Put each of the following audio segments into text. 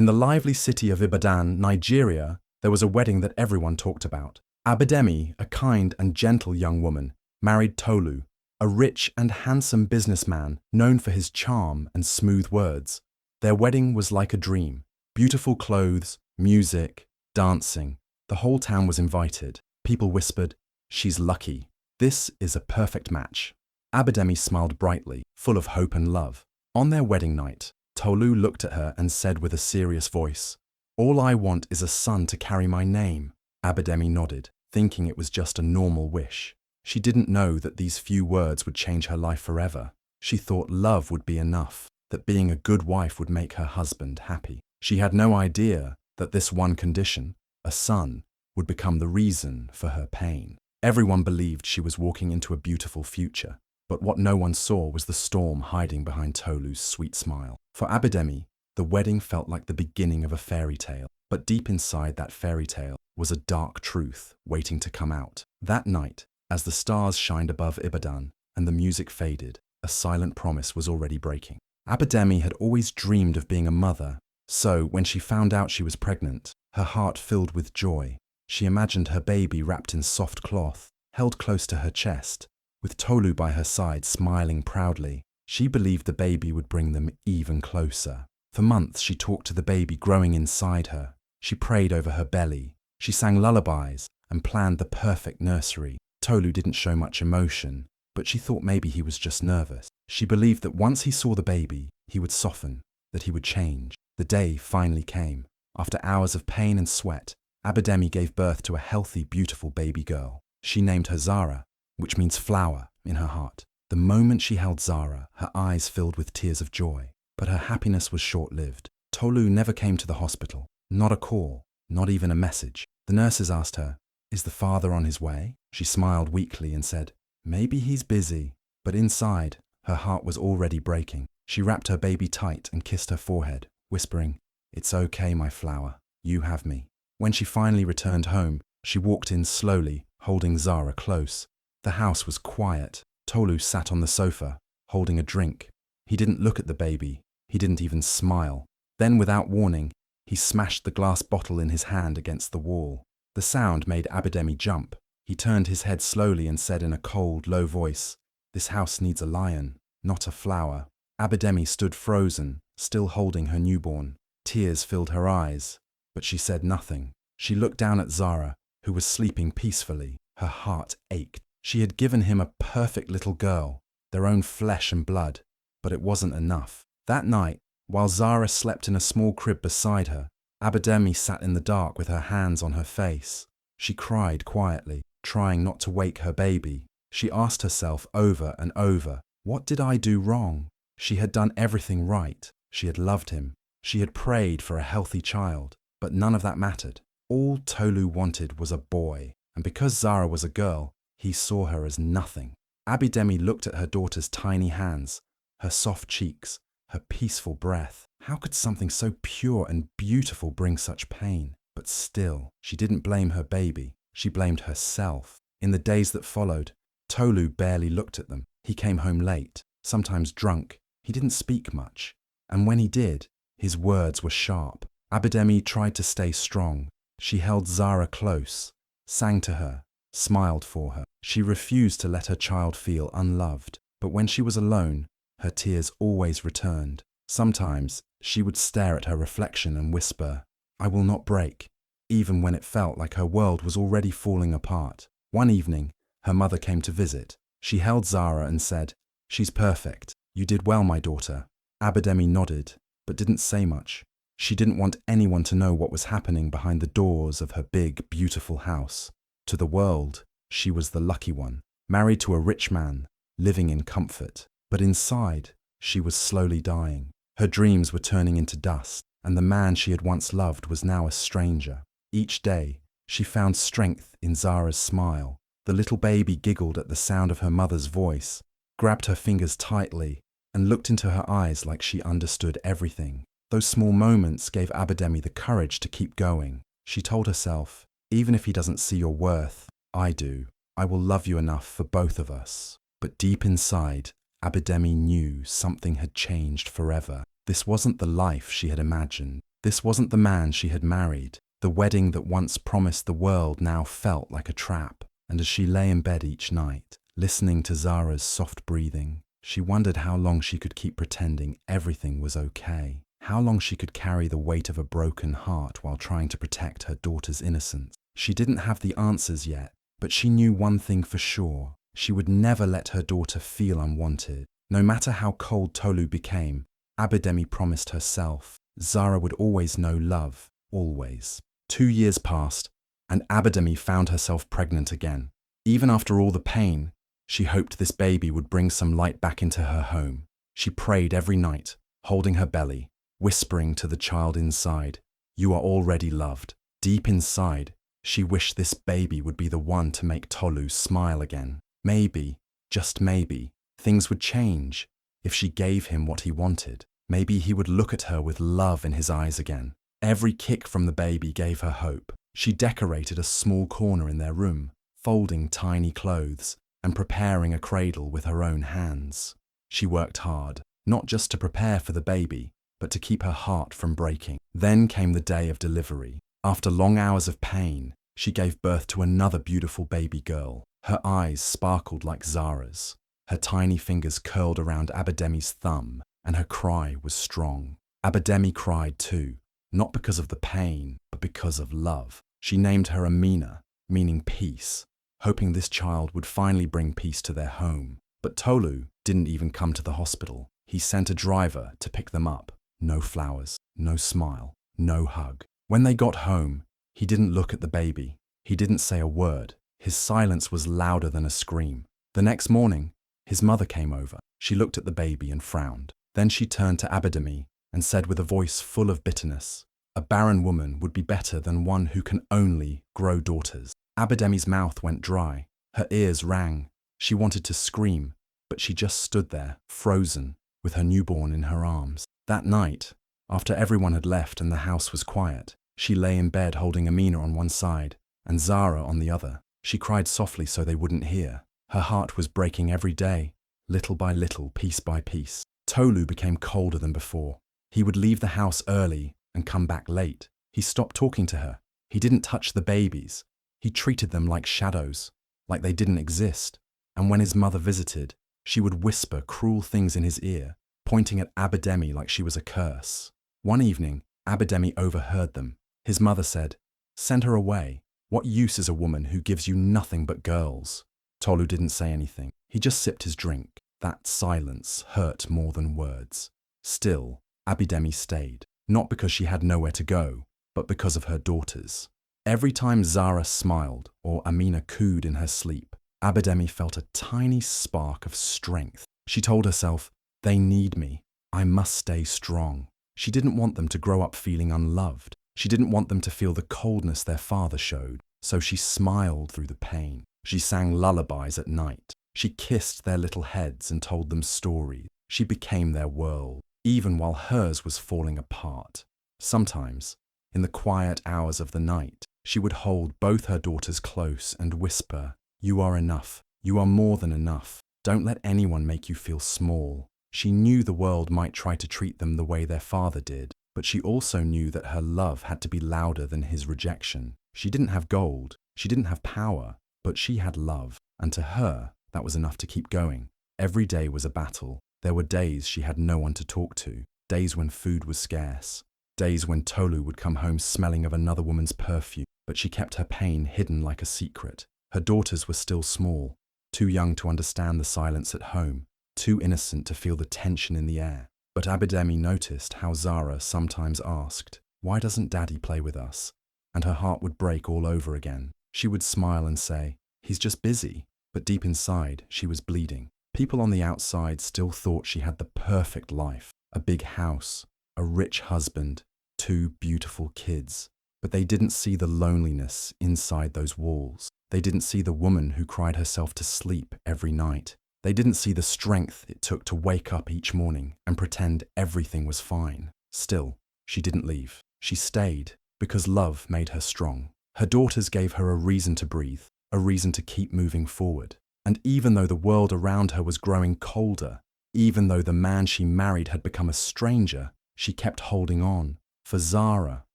In the lively city of Ibadan, Nigeria, there was a wedding that everyone talked about. Abidemi, a kind and gentle young woman, married Tolu, a rich and handsome businessman known for his charm and smooth words. Their wedding was like a dream. Beautiful clothes, music, dancing. The whole town was invited. People whispered, "She's lucky. This is a perfect match." Abidemi smiled brightly, full of hope and love. On their wedding night, Tolu looked at her and said with a serious voice, "All I want is a son to carry my name." Abidemi nodded, thinking it was just a normal wish. She didn't know that these few words would change her life forever. She thought love would be enough, that being a good wife would make her husband happy. She had no idea that this one condition, a son, would become the reason for her pain. Everyone believed she was walking into a beautiful future, but what no one saw was the storm hiding behind Tolu's sweet smile. For Abidemi, the wedding felt like the beginning of a fairy tale, but deep inside that fairy tale was a dark truth waiting to come out. That night, as the stars shined above Ibadan and the music faded, a silent promise was already breaking. Abidemi had always dreamed of being a mother, so when she found out she was pregnant, her heart filled with joy. She imagined her baby wrapped in soft cloth, held close to her chest, with Tolu by her side smiling proudly. She believed the baby would bring them even closer. For months she talked to the baby growing inside her. She prayed over her belly. She sang lullabies and planned the perfect nursery. Tolu didn't show much emotion, but she thought maybe he was just nervous. She believed that once he saw the baby, he would soften, that he would change. The day finally came. After hours of pain and sweat, Abidemi gave birth to a healthy, beautiful baby girl. She named her Zara, which means flower, in her heart. The moment she held Zara, her eyes filled with tears of joy. But her happiness was short-lived. Tolu never came to the hospital. Not a call, not even a message. The nurses asked her, "Is the father on his way?" She smiled weakly and said, "Maybe he's busy." But inside, her heart was already breaking. She wrapped her baby tight and kissed her forehead, whispering, "It's okay, my flower. You have me." When she finally returned home, she walked in slowly, holding Zara close. The house was quiet. Tolu sat on the sofa, holding a drink. He didn't look at the baby. He didn't even smile. Then, without warning, he smashed the glass bottle in his hand against the wall. The sound made Abidemi jump. He turned his head slowly and said in a cold, low voice, "This house needs a lion, not a flower." Abidemi stood frozen, still holding her newborn. Tears filled her eyes, but she said nothing. She looked down at Zara, who was sleeping peacefully. Her heart ached. She had given him a perfect little girl, their own flesh and blood, but it wasn't enough. That night, while Zara slept in a small crib beside her, Abidemi sat in the dark with her hands on her face. She cried quietly, trying not to wake her baby. She asked herself over and over, "What did I do wrong?" She had done everything right. She had loved him. She had prayed for a healthy child, but none of that mattered. All Tolu wanted was a boy, and because Zara was a girl, he saw her as nothing. Abidemi looked at her daughter's tiny hands, her soft cheeks, her peaceful breath. How could something so pure and beautiful bring such pain? But still, she didn't blame her baby. She blamed herself. In the days that followed, Tolu barely looked at them. He came home late, sometimes drunk. He didn't speak much. And when he did, his words were sharp. Abidemi tried to stay strong. She held Zara close, sang to her, smiled for her. She refused to let her child feel unloved. But when she was alone, her tears always returned. Sometimes she would stare at her reflection and whisper, "I will not break," even when it felt like her world was already falling apart. One evening, her mother came to visit. She held Zara and said, "She's perfect. You did well, my daughter." Abidemi nodded, but didn't say much. She didn't want anyone to know what was happening behind the doors of her big, beautiful house. To the world, she was the lucky one, married to a rich man, living in comfort. But inside, she was slowly dying. Her dreams were turning into dust, and the man she had once loved was now a stranger. Each day, she found strength in Zara's smile. The little baby giggled at the sound of her mother's voice, grabbed her fingers tightly, and looked into her eyes like she understood everything. Those small moments gave Abidemi the courage to keep going. She told herself, "Even if he doesn't see your worth, I do. I will love you enough for both of us." But deep inside, Abidemi knew something had changed forever. This wasn't the life she had imagined. This wasn't the man she had married. The wedding that once promised the world now felt like a trap. And as she lay in bed each night, listening to Zara's soft breathing, she wondered how long she could keep pretending everything was okay. How long she could carry the weight of a broken heart while trying to protect her daughter's innocence. She didn't have the answers yet, but she knew one thing for sure. She would never let her daughter feel unwanted. No matter how cold Tolu became, Abidemi promised herself Zara would always know love, always. 2 years passed, and Abidemi found herself pregnant again. Even after all the pain, she hoped this baby would bring some light back into her home. She prayed every night, holding her belly, whispering to the child inside, "You are already loved." Deep inside, she wished this baby would be the one to make Tolu smile again. Maybe, just maybe, things would change if she gave him what he wanted. Maybe he would look at her with love in his eyes again. Every kick from the baby gave her hope. She decorated a small corner in their room, folding tiny clothes and preparing a cradle with her own hands. She worked hard, not just to prepare for the baby, but to keep her heart from breaking. Then came the day of delivery. After long hours of pain, she gave birth to another beautiful baby girl. Her eyes sparkled like Zara's. Her tiny fingers curled around Abidemi's thumb, and her cry was strong. Abidemi cried too, not because of the pain, but because of love. She named her Amina, meaning peace, hoping this child would finally bring peace to their home. But Tolu didn't even come to the hospital. He sent a driver to pick them up. No flowers, no smile, no hug. When they got home, he didn't look at the baby. He didn't say a word. His silence was louder than a scream. The next morning, his mother came over. She looked at the baby and frowned. Then she turned to Abidemi and said with a voice full of bitterness, "A barren woman would be better than one who can only grow daughters." Abidemi's mouth went dry. Her ears rang. She wanted to scream, but she just stood there, frozen, with her newborn in her arms. That night, after everyone had left and the house was quiet, she lay in bed holding Amina on one side and Zara on the other. She cried softly so they wouldn't hear. Her heart was breaking every day, little by little, piece by piece. Tolu became colder than before. He would leave the house early and come back late. He stopped talking to her. He didn't touch the babies. He treated them like shadows, like they didn't exist. And when his mother visited, she would whisper cruel things in his ear, pointing at Abidemi like she was a curse. One evening, Abidemi overheard them. His mother said, "Send her away. What use is a woman who gives you nothing but girls?" Tolu didn't say anything. He just sipped his drink. That silence hurt more than words. Still, Abidemi stayed, not because she had nowhere to go, but because of her daughters. Every time Zara smiled or Amina cooed in her sleep, Abidemi felt a tiny spark of strength. She told herself, "They need me. I must stay strong." She didn't want them to grow up feeling unloved. She didn't want them to feel the coldness their father showed, so she smiled through the pain. She sang lullabies at night. She kissed their little heads and told them stories. She became their world, even while hers was falling apart. Sometimes, in the quiet hours of the night, she would hold both her daughters close and whisper, "You are enough. You are more than enough. Don't let anyone make you feel small." She knew the world might try to treat them the way their father did, but she also knew that her love had to be louder than his rejection. She didn't have gold, she didn't have power, but she had love, and to her, that was enough to keep going. Every day was a battle. There were days she had no one to talk to, days when food was scarce, days when Tolu would come home smelling of another woman's perfume, but she kept her pain hidden like a secret. Her daughters were still small, too young to understand the silence at home, too innocent to feel the tension in the air. But Abidemi noticed how Zara sometimes asked, "Why doesn't Daddy play with us?" And her heart would break all over again. She would smile and say, "He's just busy." But deep inside, she was bleeding. People on the outside still thought she had the perfect life, a big house, a rich husband, 2 beautiful kids. But they didn't see the loneliness inside those walls. They didn't see the woman who cried herself to sleep every night. They didn't see the strength it took to wake up each morning and pretend everything was fine. Still, she didn't leave. She stayed because love made her strong. Her daughters gave her a reason to breathe, a reason to keep moving forward. And even though the world around her was growing colder, even though the man she married had become a stranger, she kept holding on, for Zara,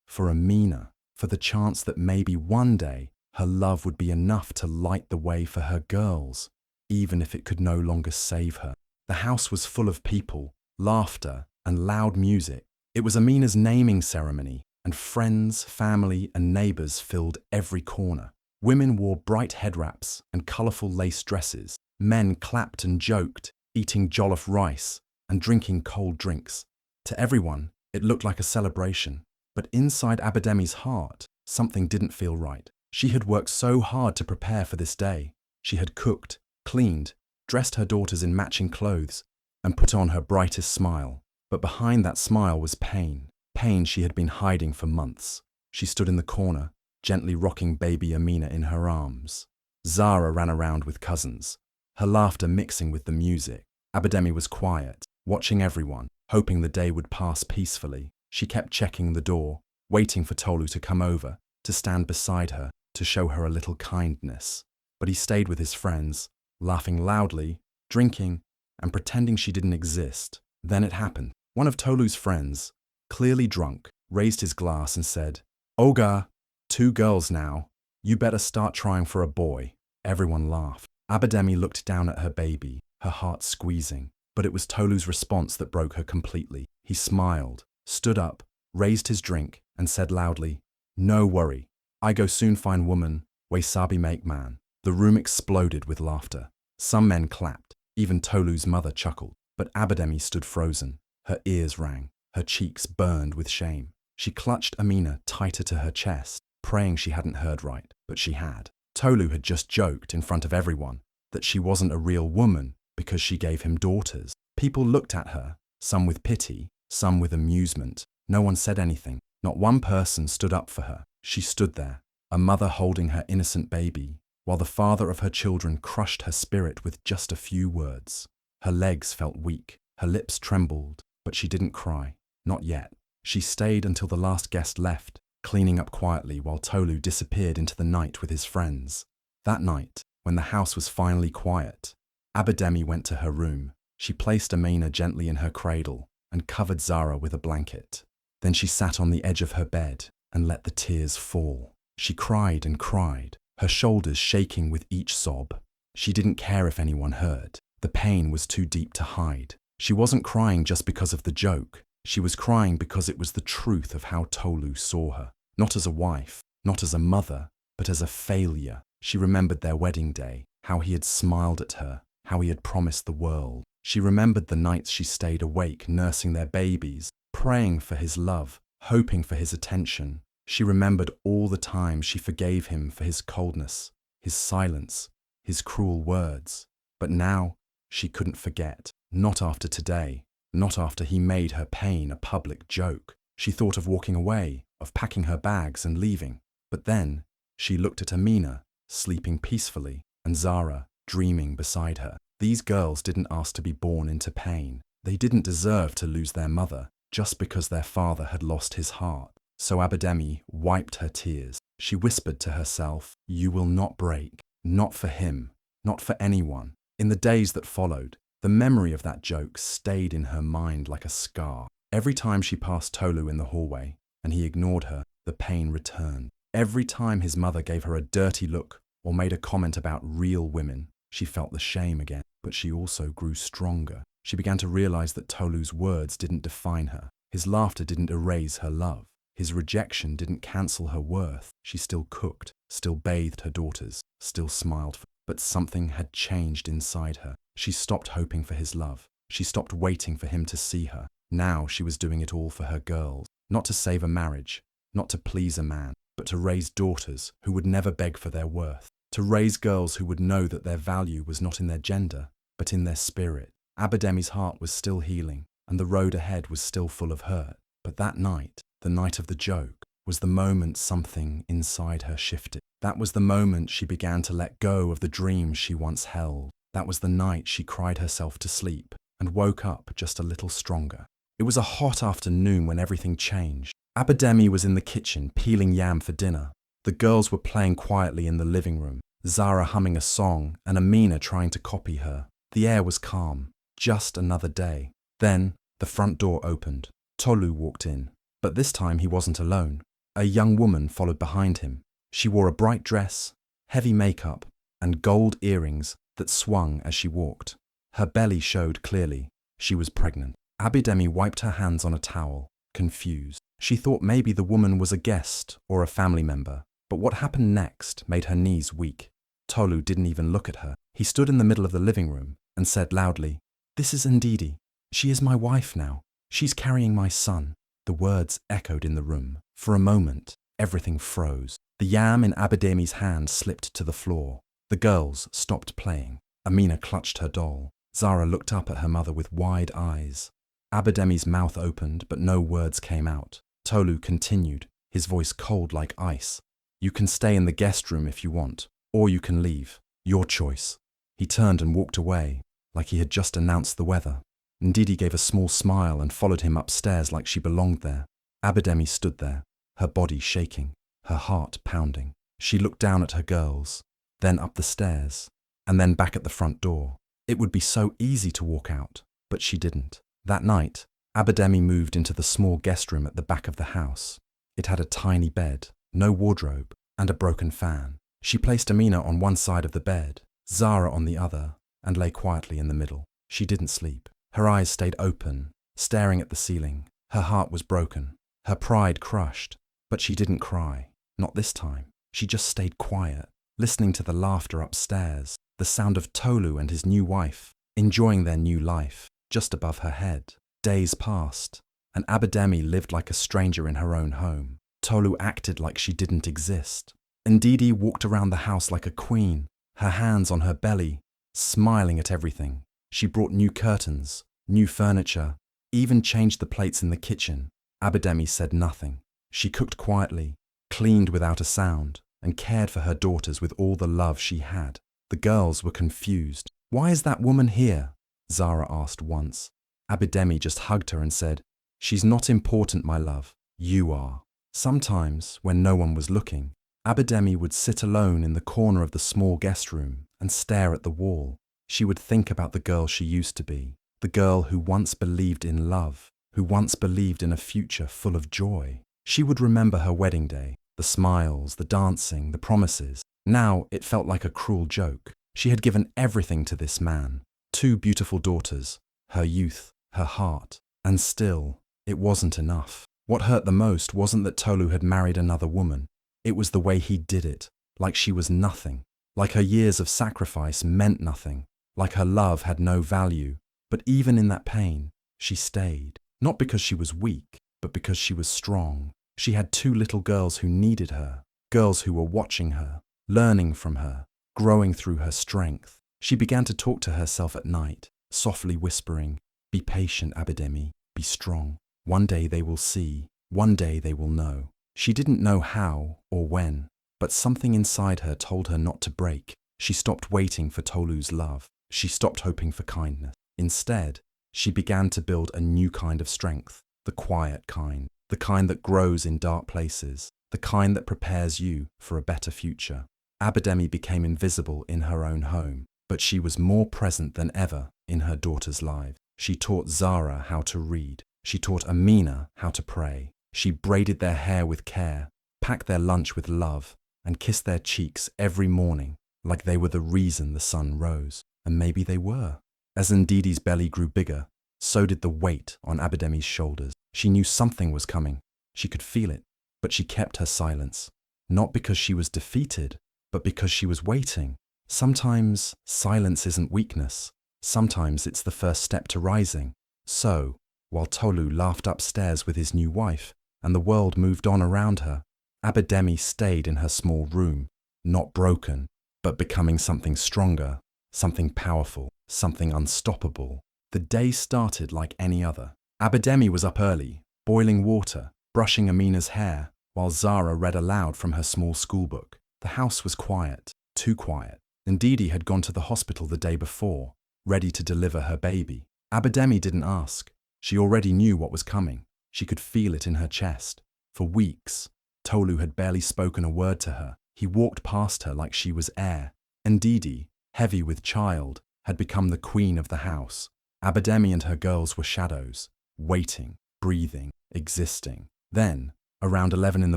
for Amina, for the chance that maybe one day her love would be enough to light the way for her girls, even if it could no longer save her. The house was full of people, laughter, and loud music. It was Amina's naming ceremony, and friends, family, and neighbors filled every corner. Women wore bright head wraps and colorful lace dresses. Men clapped and joked, eating jollof rice and drinking cold drinks. To everyone, it looked like a celebration. But inside Abidemi's heart, something didn't feel right. She had worked so hard to prepare for this day. She had cooked, cleaned, dressed her daughters in matching clothes, and put on her brightest smile. But behind that smile was pain, pain she had been hiding for months. She stood in the corner, gently rocking baby Amina in her arms. Zara ran around with cousins, her laughter mixing with the music. Abidemi was quiet, watching everyone, hoping the day would pass peacefully. She kept checking the door, waiting for Tolu to come over, to stand beside her, to show her a little kindness. But he stayed with his friends, laughing loudly, drinking, and pretending she didn't exist. Then it happened. One of Tolu's friends, clearly drunk, raised his glass and said, "Oga, 2 girls now. You better start trying for a boy." Everyone laughed. Abidemi looked down at her baby, her heart squeezing. But it was Tolu's response that broke her completely. He smiled, stood up, raised his drink, and said loudly, "No worry. I go soon find woman, wasabi make man." The room exploded with laughter. Some men clapped. Even Tolu's mother chuckled. But Abidemi stood frozen. Her ears rang. Her cheeks burned with shame. She clutched Amina tighter to her chest, praying she hadn't heard right, but she had. Tolu had just joked in front of everyone that she wasn't a real woman because she gave him daughters. People looked at her, some with pity, some with amusement. No one said anything. Not one person stood up for her. She stood there, a mother holding her innocent baby, while the father of her children crushed her spirit with just a few words. Her legs felt weak, her lips trembled, but she didn't cry. Not yet. She stayed until the last guest left, cleaning up quietly while Tolu disappeared into the night with his friends. That night, when the house was finally quiet, Abidemi went to her room. She placed Amina gently in her cradle and covered Zara with a blanket. Then she sat on the edge of her bed and let the tears fall. She cried and cried, her shoulders shaking with each sob. She didn't care if anyone heard. The pain was too deep to hide. She wasn't crying just because of the joke. She was crying because it was the truth of how Tolu saw her. Not as a wife, not as a mother, but as a failure. She remembered their wedding day, how he had smiled at her, how he had promised the world. She remembered the nights she stayed awake nursing their babies, praying for his love, hoping for his attention. She remembered all the times she forgave him for his coldness, his silence, his cruel words. But now, she couldn't forget. Not after today. Not after he made her pain a public joke. She thought of walking away, of packing her bags and leaving. But then, she looked at Amina, sleeping peacefully, and Zara, dreaming beside her. These girls didn't ask to be born into pain. They didn't deserve to lose their mother, just because their father had lost his heart. So Abidemi wiped her tears. She whispered to herself, "You will not break. Not for him. Not for anyone." In the days that followed, the memory of that joke stayed in her mind like a scar. Every time she passed Tolu in the hallway, and he ignored her, the pain returned. Every time his mother gave her a dirty look or made a comment about real women, she felt the shame again. But she also grew stronger. She began to realize that Tolu's words didn't define her. His laughter didn't erase her love. His rejection didn't cancel her worth. She still cooked, still bathed her daughters, still smiled. But something had changed inside her. She stopped hoping for his love. She stopped waiting for him to see her. Now she was doing it all for her girls. Not to save a marriage, not to please a man, but to raise daughters who would never beg for their worth. To raise girls who would know that their value was not in their gender, but in their spirit. Abidemi's heart was still healing, and the road ahead was still full of hurt. But that night, the night of the joke, was the moment something inside her shifted. That was the moment she began to let go of the dreams she once held. That was the night she cried herself to sleep and woke up just a little stronger. It was a hot afternoon when everything changed. Abidemi was in the kitchen peeling yam for dinner. The girls were playing quietly in the living room, Zara humming a song and Amina trying to copy her. The air was calm. Just another day. Then, the front door opened. Tolu walked in. But this time he wasn't alone. A young woman followed behind him. She wore a bright dress, heavy makeup, and gold earrings that swung as she walked. Her belly showed clearly. She was pregnant. Abidemi wiped her hands on a towel, confused. She thought maybe the woman was a guest or a family member, but what happened next made her knees weak. Tolu didn't even look at her. He stood in the middle of the living room and said loudly, "This is Didi. She is my wife now. She's carrying my son." The words echoed in the room. For a moment, everything froze. The yam in Abidemi's hand slipped to the floor. The girls stopped playing. Amina clutched her doll. Zara looked up at her mother with wide eyes. Abidemi's mouth opened, but no words came out. Tolu continued, his voice cold like ice. "You can stay in the guest room if you want, or you can leave. Your choice." He turned and walked away, like he had just announced the weather. Didi gave a small smile and followed him upstairs like she belonged there. Abidemi stood there, her body shaking, her heart pounding. She looked down at her girls, then up the stairs, and then back at the front door. It would be so easy to walk out, but she didn't. That night, Abidemi moved into the small guest room at the back of the house. It had a tiny bed, no wardrobe, and a broken fan. She placed Amina on one side of the bed, Zara on the other, and lay quietly in the middle. She didn't sleep. Her eyes stayed open, staring at the ceiling. Her heart was broken, her pride crushed, but she didn't cry. Not this time. She just stayed quiet, listening to the laughter upstairs, the sound of Tolu and his new wife, enjoying their new life, just above her head. Days passed, and Abidemi lived like a stranger in her own home. Tolu acted like she didn't exist. And Didi walked around the house like a queen, her hands on her belly, smiling at everything. She brought new curtains, new furniture, even changed the plates in the kitchen. Abidemi said nothing. She cooked quietly, cleaned without a sound, and cared for her daughters with all the love she had. The girls were confused. "Why is that woman here?" Zara asked once. Abidemi just hugged her and said, "She's not important, my love. You are." Sometimes, when no one was looking, Abidemi would sit alone in the corner of the small guest room and stare at the wall. She would think about the girl she used to be, the girl who once believed in love, who once believed in a future full of joy. She would remember her wedding day, the smiles, the dancing, the promises. Now it felt like a cruel joke. She had given everything to this man, 2 beautiful daughters, her youth, her heart, and still, it wasn't enough. What hurt the most wasn't that Tolu had married another woman. It was the way he did it, like she was nothing, like her years of sacrifice meant nothing, like her love had no value. But even in that pain, she stayed, not because she was weak, but because she was strong. She had 2 little girls who needed her, girls who were watching her, learning from her, growing through her strength. She began to talk to herself at night, softly whispering, "Be patient, Abidemi, be strong. One day they will see, one day they will know." She didn't know how or when, but something inside her told her not to break. She stopped waiting for Tolu's love. She stopped hoping for kindness. Instead, she began to build a new kind of strength, the quiet kind, the kind that grows in dark places, the kind that prepares you for a better future. Abidemi became invisible in her own home, but she was more present than ever in her daughters' lives. She taught Zara how to read. She taught Amina how to pray. She braided their hair with care, packed their lunch with love, and kissed their cheeks every morning like they were the reason the sun rose. And maybe they were. As Ndidi's belly grew bigger, so did the weight on Abidemi's shoulders. She knew something was coming. She could feel it, but she kept her silence. Not because she was defeated, but because she was waiting. Sometimes silence isn't weakness. Sometimes it's the first step to rising. So, while Tolu laughed upstairs with his new wife, and the world moved on around her, Abidemi stayed in her small room, not broken, but becoming something stronger, something powerful, something unstoppable. The day started like any other. Abidemi was up early, boiling water, brushing Amina's hair, while Zara read aloud from her small schoolbook. The house was quiet, too quiet, and Didi had gone to the hospital the day before, ready to deliver her baby. Abidemi didn't ask. She already knew what was coming. She could feel it in her chest. For weeks, Tolu had barely spoken a word to her. He walked past her like she was air. And Didi, heavy with child, had become the queen of the house. Abidemi and her girls were shadows, waiting, breathing, existing. Then, around 11 in the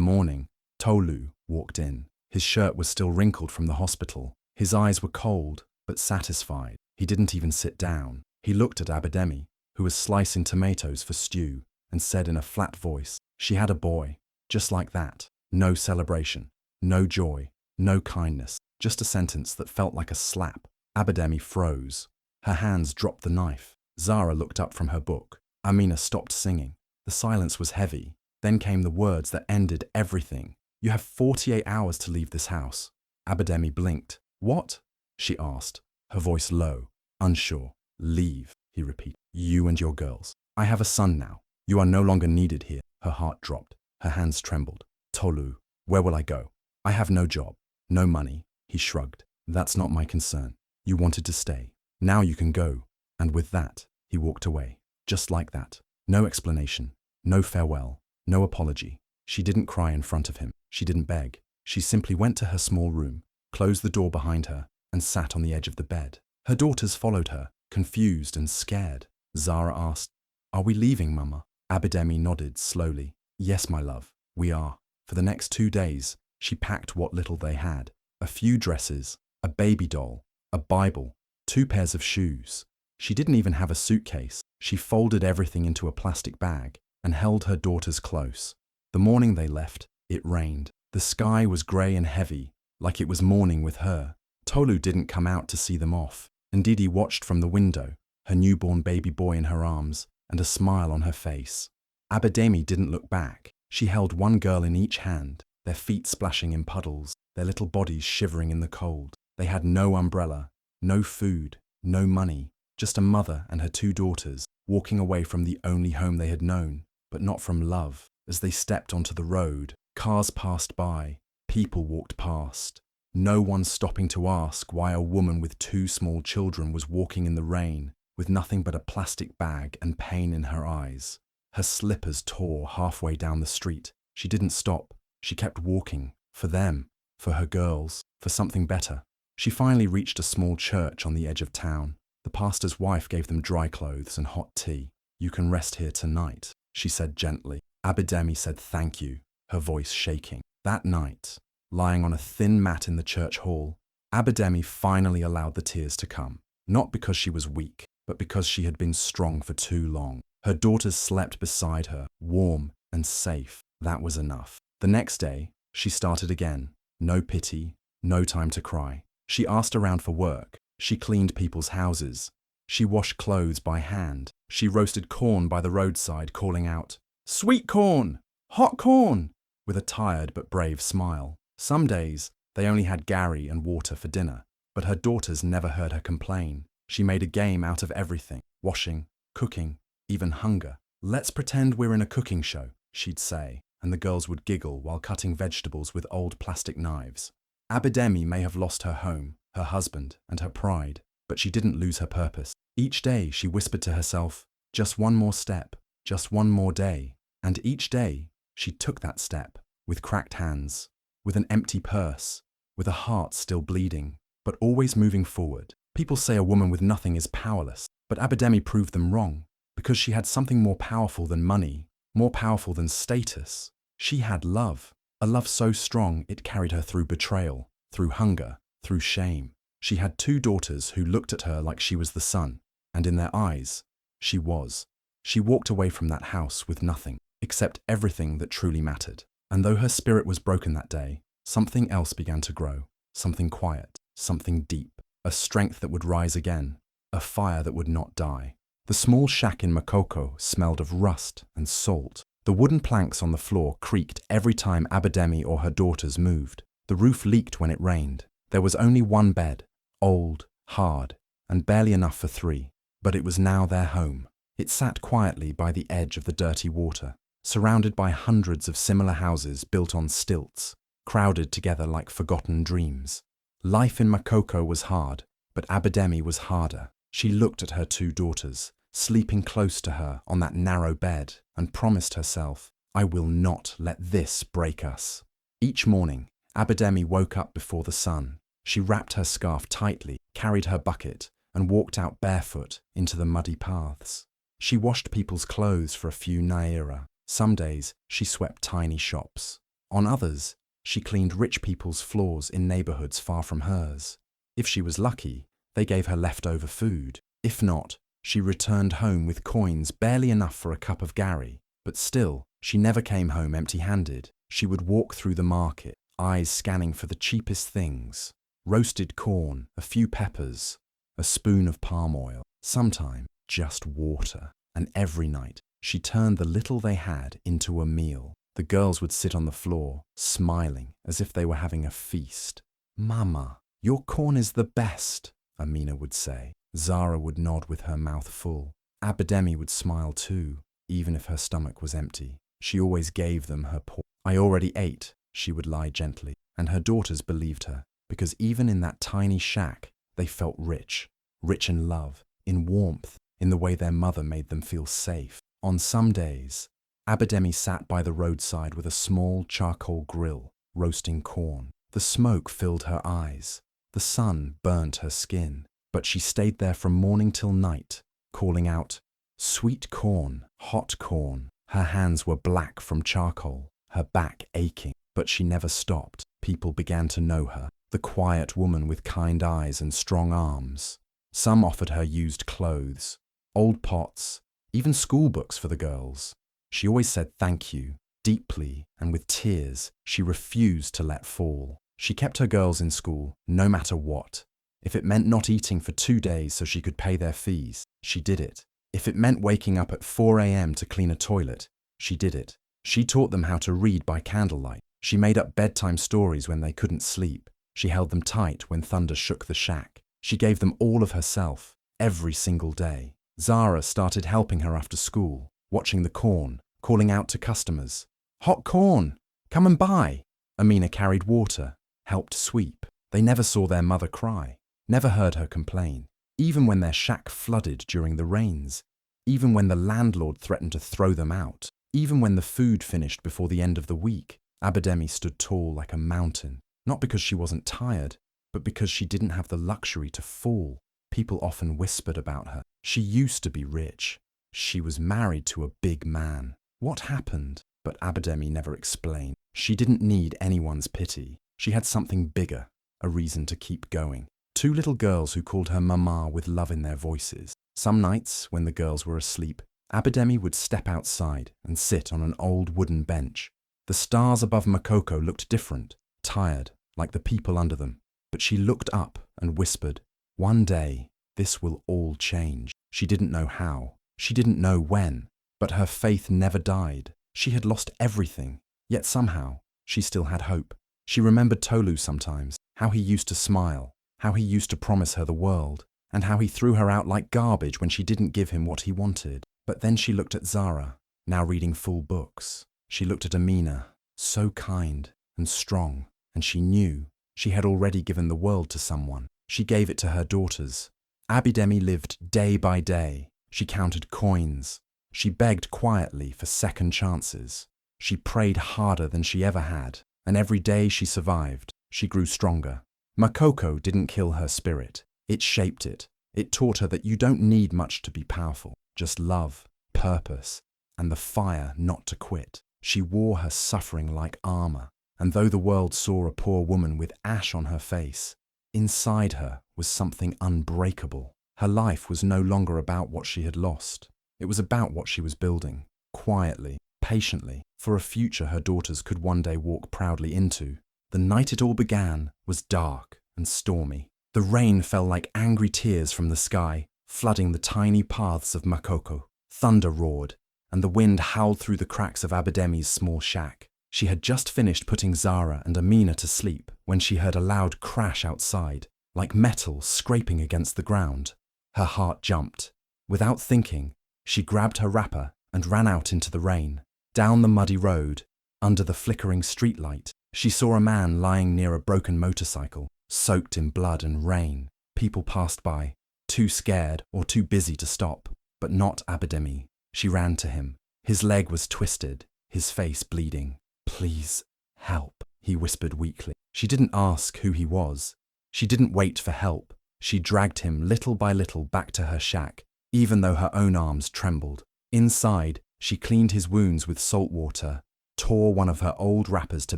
morning, Tolu walked in. His shirt was still wrinkled from the hospital. His eyes were cold, but satisfied. He didn't even sit down. He looked at Abidemi, who was slicing tomatoes for stew, and said in a flat voice, "She had a boy, just like that. No celebration, no joy, no kindness, just a sentence that felt like a slap." Abidemi froze. Her hands dropped the knife. Zara looked up from her book. Amina stopped singing. The silence was heavy. Then came the words that ended everything. "You have 48 hours to leave this house." Abidemi blinked. "What?" she asked, her voice low, unsure. "Leave," he repeated. "You and your girls. I have a son now. You are no longer needed here." Her heart dropped. Her hands trembled. "Tolu, where will I go? I have no job, no money." He shrugged. "That's not my concern. You wanted to stay. Now you can go." And with that, he walked away. Just like that. No explanation, no farewell, no apology. She didn't cry in front of him. She didn't beg. She simply went to her small room, closed the door behind her, and sat on the edge of the bed. Her daughters followed her, confused and scared. Zara asked, "Are we leaving, Mama?" Abidemi nodded slowly. "Yes, my love, we are." For the next 2 days, she packed what little they had. A few dresses, a baby doll, a Bible, 2 pairs of shoes. She didn't even have a suitcase. She folded everything into a plastic bag and held her daughters close. The morning they left, it rained. The sky was grey and heavy, like it was mourning with her. Tolu didn't come out to see them off, and Didi watched from the window, her newborn baby boy in her arms and a smile on her face. Abidemi didn't look back. She held one girl in each hand, their feet splashing in puddles, their little bodies shivering in the cold. They had no umbrella, no food, no money, just a mother and her 2 daughters, walking away from the only home they had known, but not from love. As they stepped onto the road, cars passed by, people walked past. No one stopping to ask why a woman with 2 small children was walking in the rain, with nothing but a plastic bag and pain in her eyes. Her slippers tore halfway down the street. She didn't stop. She kept walking, for them, for her girls, for something better. She finally reached a small church on the edge of town. The pastor's wife gave them dry clothes and hot tea. "You can rest here tonight," she said gently. Abidemi said thank you, her voice shaking. That night, lying on a thin mat in the church hall, Abidemi finally allowed the tears to come. Not because she was weak, but because she had been strong for too long. Her daughters slept beside her, warm and safe. That was enough. The next day, she started again. No pity, no time to cry. She asked around for work. She cleaned people's houses. She washed clothes by hand. She roasted corn by the roadside, calling out, "Sweet corn! Hot corn!" with a tired but brave smile. Some days, they only had gari and water for dinner, but her daughters never heard her complain. She made a game out of everything, washing, cooking, even hunger. "Let's pretend we're in a cooking show," she'd say, and the girls would giggle while cutting vegetables with old plastic knives. Abidemi may have lost her home, her husband, and her pride, but she didn't lose her purpose. Each day she whispered to herself, just one more step, just one more day. And each day she took that step, with cracked hands, with an empty purse, with a heart still bleeding, but always moving forward. People say a woman with nothing is powerless, but Abidemi proved them wrong, because she had something more powerful than money, more powerful than status. She had love, a love so strong it carried her through betrayal, through hunger, through shame. She had 2 daughters who looked at her like she was the sun, and in their eyes, she was. She walked away from that house with nothing, except everything that truly mattered. And though her spirit was broken that day, something else began to grow, something quiet, something deep, a strength that would rise again, a fire that would not die. The small shack in Makoko smelled of rust and salt. The wooden planks on the floor creaked every time Abidemi or her daughters moved. The roof leaked when it rained. There was only one bed, old, hard, and barely enough for 3, but it was now their home. It sat quietly by the edge of the dirty water, surrounded by hundreds of similar houses built on stilts, crowded together like forgotten dreams. Life in Makoko was hard, but Abidemi was harder. She looked at her 2 daughters, sleeping close to her on that narrow bed, and promised herself, "I will not let this break us." Each morning, Abidemi woke up before the sun. She wrapped her scarf tightly, carried her bucket, and walked out barefoot into the muddy paths. She washed people's clothes for a few naira. Some days, she swept tiny shops. On others, she cleaned rich people's floors in neighborhoods far from hers. If she was lucky, they gave her leftover food. If not, she returned home with coins barely enough for a cup of gari. But still, she never came home empty-handed. She would walk through the market, eyes scanning for the cheapest things. Roasted corn, a few peppers, a spoon of palm oil, sometimes just water. And every night, she turned the little they had into a meal. The girls would sit on the floor, smiling as if they were having a feast. "Mama, your corn is the best," Amina would say. Zara would nod with her mouth full. Abidemi would smile too, even if her stomach was empty. She always gave them her portion. "I already ate," she would lie gently, and her daughters believed her, because even in that tiny shack, they felt rich. Rich in love, in warmth, in the way their mother made them feel safe. On some days, Abidemi sat by the roadside with a small charcoal grill, roasting corn. The smoke filled her eyes. The sun burnt her skin. But she stayed there from morning till night, calling out, "Sweet corn, hot corn." Her hands were black from charcoal, her back aching, but she never stopped. People began to know her, the quiet woman with kind eyes and strong arms. Some offered her used clothes, old pots, even school books for the girls. She always said thank you, deeply and with tears she refused to let fall. She kept her girls in school, no matter what. If it meant not eating for 2 days so she could pay their fees, she did it. If it meant waking up at 4 a.m. to clean a toilet, she did it. She taught them how to read by candlelight. She made up bedtime stories when they couldn't sleep. She held them tight when thunder shook the shack. She gave them all of herself, every single day. Zara started helping her after school, watching the corn, calling out to customers. "Hot corn! Come and buy!" Amina carried water, helped sweep. They never saw their mother cry, never heard her complain, even when their shack flooded during the rains, even when the landlord threatened to throw them out, even when the food finished before the end of the week. Abidemi stood tall like a mountain, not because she wasn't tired, but because she didn't have the luxury to fall. People often whispered about her. She used to be rich. She was married to a big man. What happened? But Abidemi never explained. She didn't need anyone's pity. She had something bigger, a reason to keep going. 2 little girls who called her Mama with love in their voices. Some nights, when the girls were asleep, Abidemi would step outside and sit on an old wooden bench. The stars above Makoko looked different, tired, like the people under them. But she looked up and whispered, "One day, this will all change." She didn't know how. She didn't know when. But her faith never died. She had lost everything. Yet somehow, she still had hope. She remembered Tolu sometimes, how he used to smile, how he used to promise her the world, and how he threw her out like garbage when she didn't give him what he wanted. But then she looked at Zara, now reading full books. She looked at Amina, so kind and strong, and she knew she had already given the world to someone. She gave it to her daughters. Abidemi lived day by day. She counted coins. She begged quietly for second chances. She prayed harder than she ever had, and every day she survived, she grew stronger. Makoko didn't kill her spirit. It shaped it. It taught her that you don't need much to be powerful, just love, purpose, and the fire not to quit. She wore her suffering like armor, and though the world saw a poor woman with ash on her face, inside her was something unbreakable. Her life was no longer about what she had lost. It was about what she was building, quietly, patiently, for a future her daughters could one day walk proudly into. The night it all began was dark and stormy. The rain fell like angry tears from the sky, flooding the tiny paths of Makoko. Thunder roared, and the wind howled through the cracks of Abidemi's small shack. She had just finished putting Zara and Amina to sleep when she heard a loud crash outside, like metal scraping against the ground. Her heart jumped. Without thinking, she grabbed her wrapper and ran out into the rain. Down the muddy road, under the flickering streetlight, she saw a man lying near a broken motorcycle, soaked in blood and rain. People passed by, too scared or too busy to stop, but not Abidemi. She ran to him. His leg was twisted, his face bleeding. "Please, help," he whispered weakly. She didn't ask who he was. She didn't wait for help. She dragged him little by little back to her shack, even though her own arms trembled. Inside, She cleaned his wounds with salt water, tore one of her old wrappers to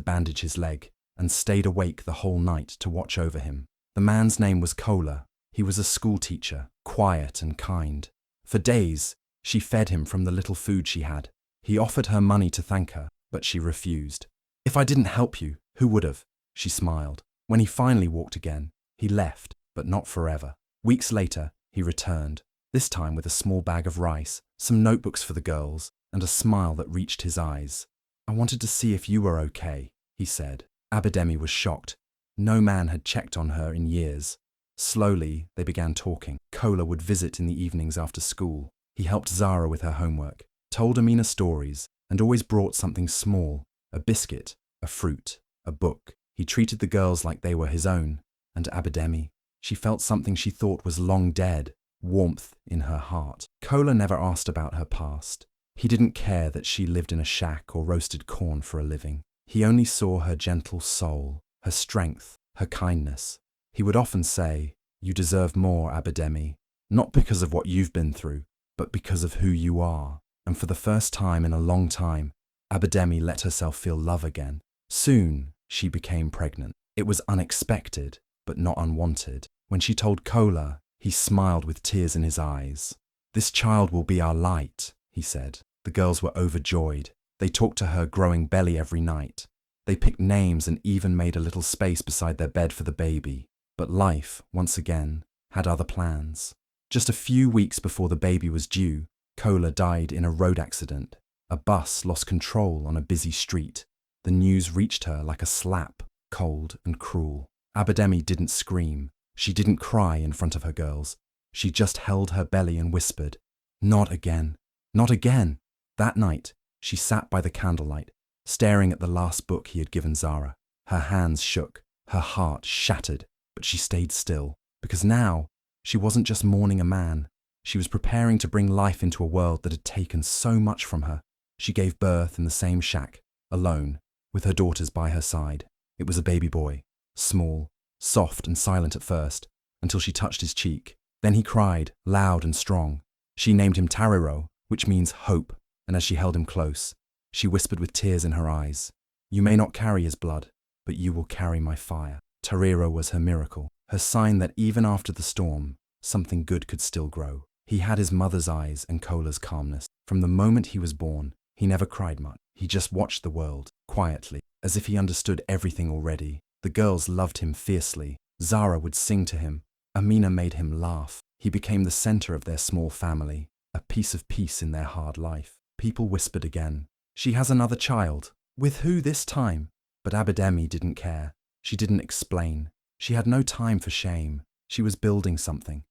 bandage his leg, and stayed awake the whole night to watch over him. The man's name was Kola. He was a schoolteacher, quiet and kind. For days, she fed him from the little food she had. He offered her money to thank her, but she refused. "If I didn't help you, who would have?" She smiled. When he finally walked again, he left, but not forever. Weeks later, he returned, this time with a small bag of rice, some notebooks for the girls, and a smile that reached his eyes. "I wanted to see if you were okay," he said. Abidemi was shocked. No man had checked on her in years. Slowly, they began talking. Kola would visit in the evenings after school. He helped Zara with her homework, told Amina stories, and always brought something small, a biscuit, a fruit, a book. He treated the girls like they were his own, and Abidemi, she felt something she thought was long dead, warmth in her heart. Kola never asked about her past. He didn't care that she lived in a shack or roasted corn for a living. He only saw her gentle soul, her strength, her kindness. He would often say, "You deserve more, Abidemi, not because of what you've been through, but because of who you are." And for the first time in a long time, Abidemi let herself feel love again. Soon, she became pregnant. It was unexpected, but not unwanted. When she told Kola, he smiled with tears in his eyes. "This child will be our light," he said. The girls were overjoyed. They talked to her growing belly every night. They picked names and even made a little space beside their bed for the baby. But life, once again, had other plans. Just a few weeks before the baby was due, Kola died in a road accident. A bus lost control on a busy street. The news reached her like a slap, cold and cruel. Abidemi didn't scream. She didn't cry in front of her girls. She just held her belly and whispered, "Not again, not again." That night, she sat by the candlelight, staring at the last book he had given Zara. Her hands shook, her heart shattered, but she stayed still, because now she wasn't just mourning a man. She was preparing to bring life into a world that had taken so much from her. She gave birth in the same shack, alone, with her daughters by her side. It was a baby boy, small, soft and silent at first, until she touched his cheek. Then he cried, loud and strong. She named him Tariro, which means hope, and as she held him close, she whispered with tears in her eyes, "You may not carry his blood, but you will carry my fire." Tariro was her miracle, her sign that even after the storm, something good could still grow. He had his mother's eyes and Kola's calmness. From the moment he was born, he never cried much. He just watched the world, quietly, as if he understood everything already. The girls loved him fiercely. Zara would sing to him. Amina made him laugh. He became the center of their small family, a piece of peace in their hard life. People whispered again, "She has another child. With who this time?" But Abidemi didn't care. She didn't explain. She had no time for shame. She was building something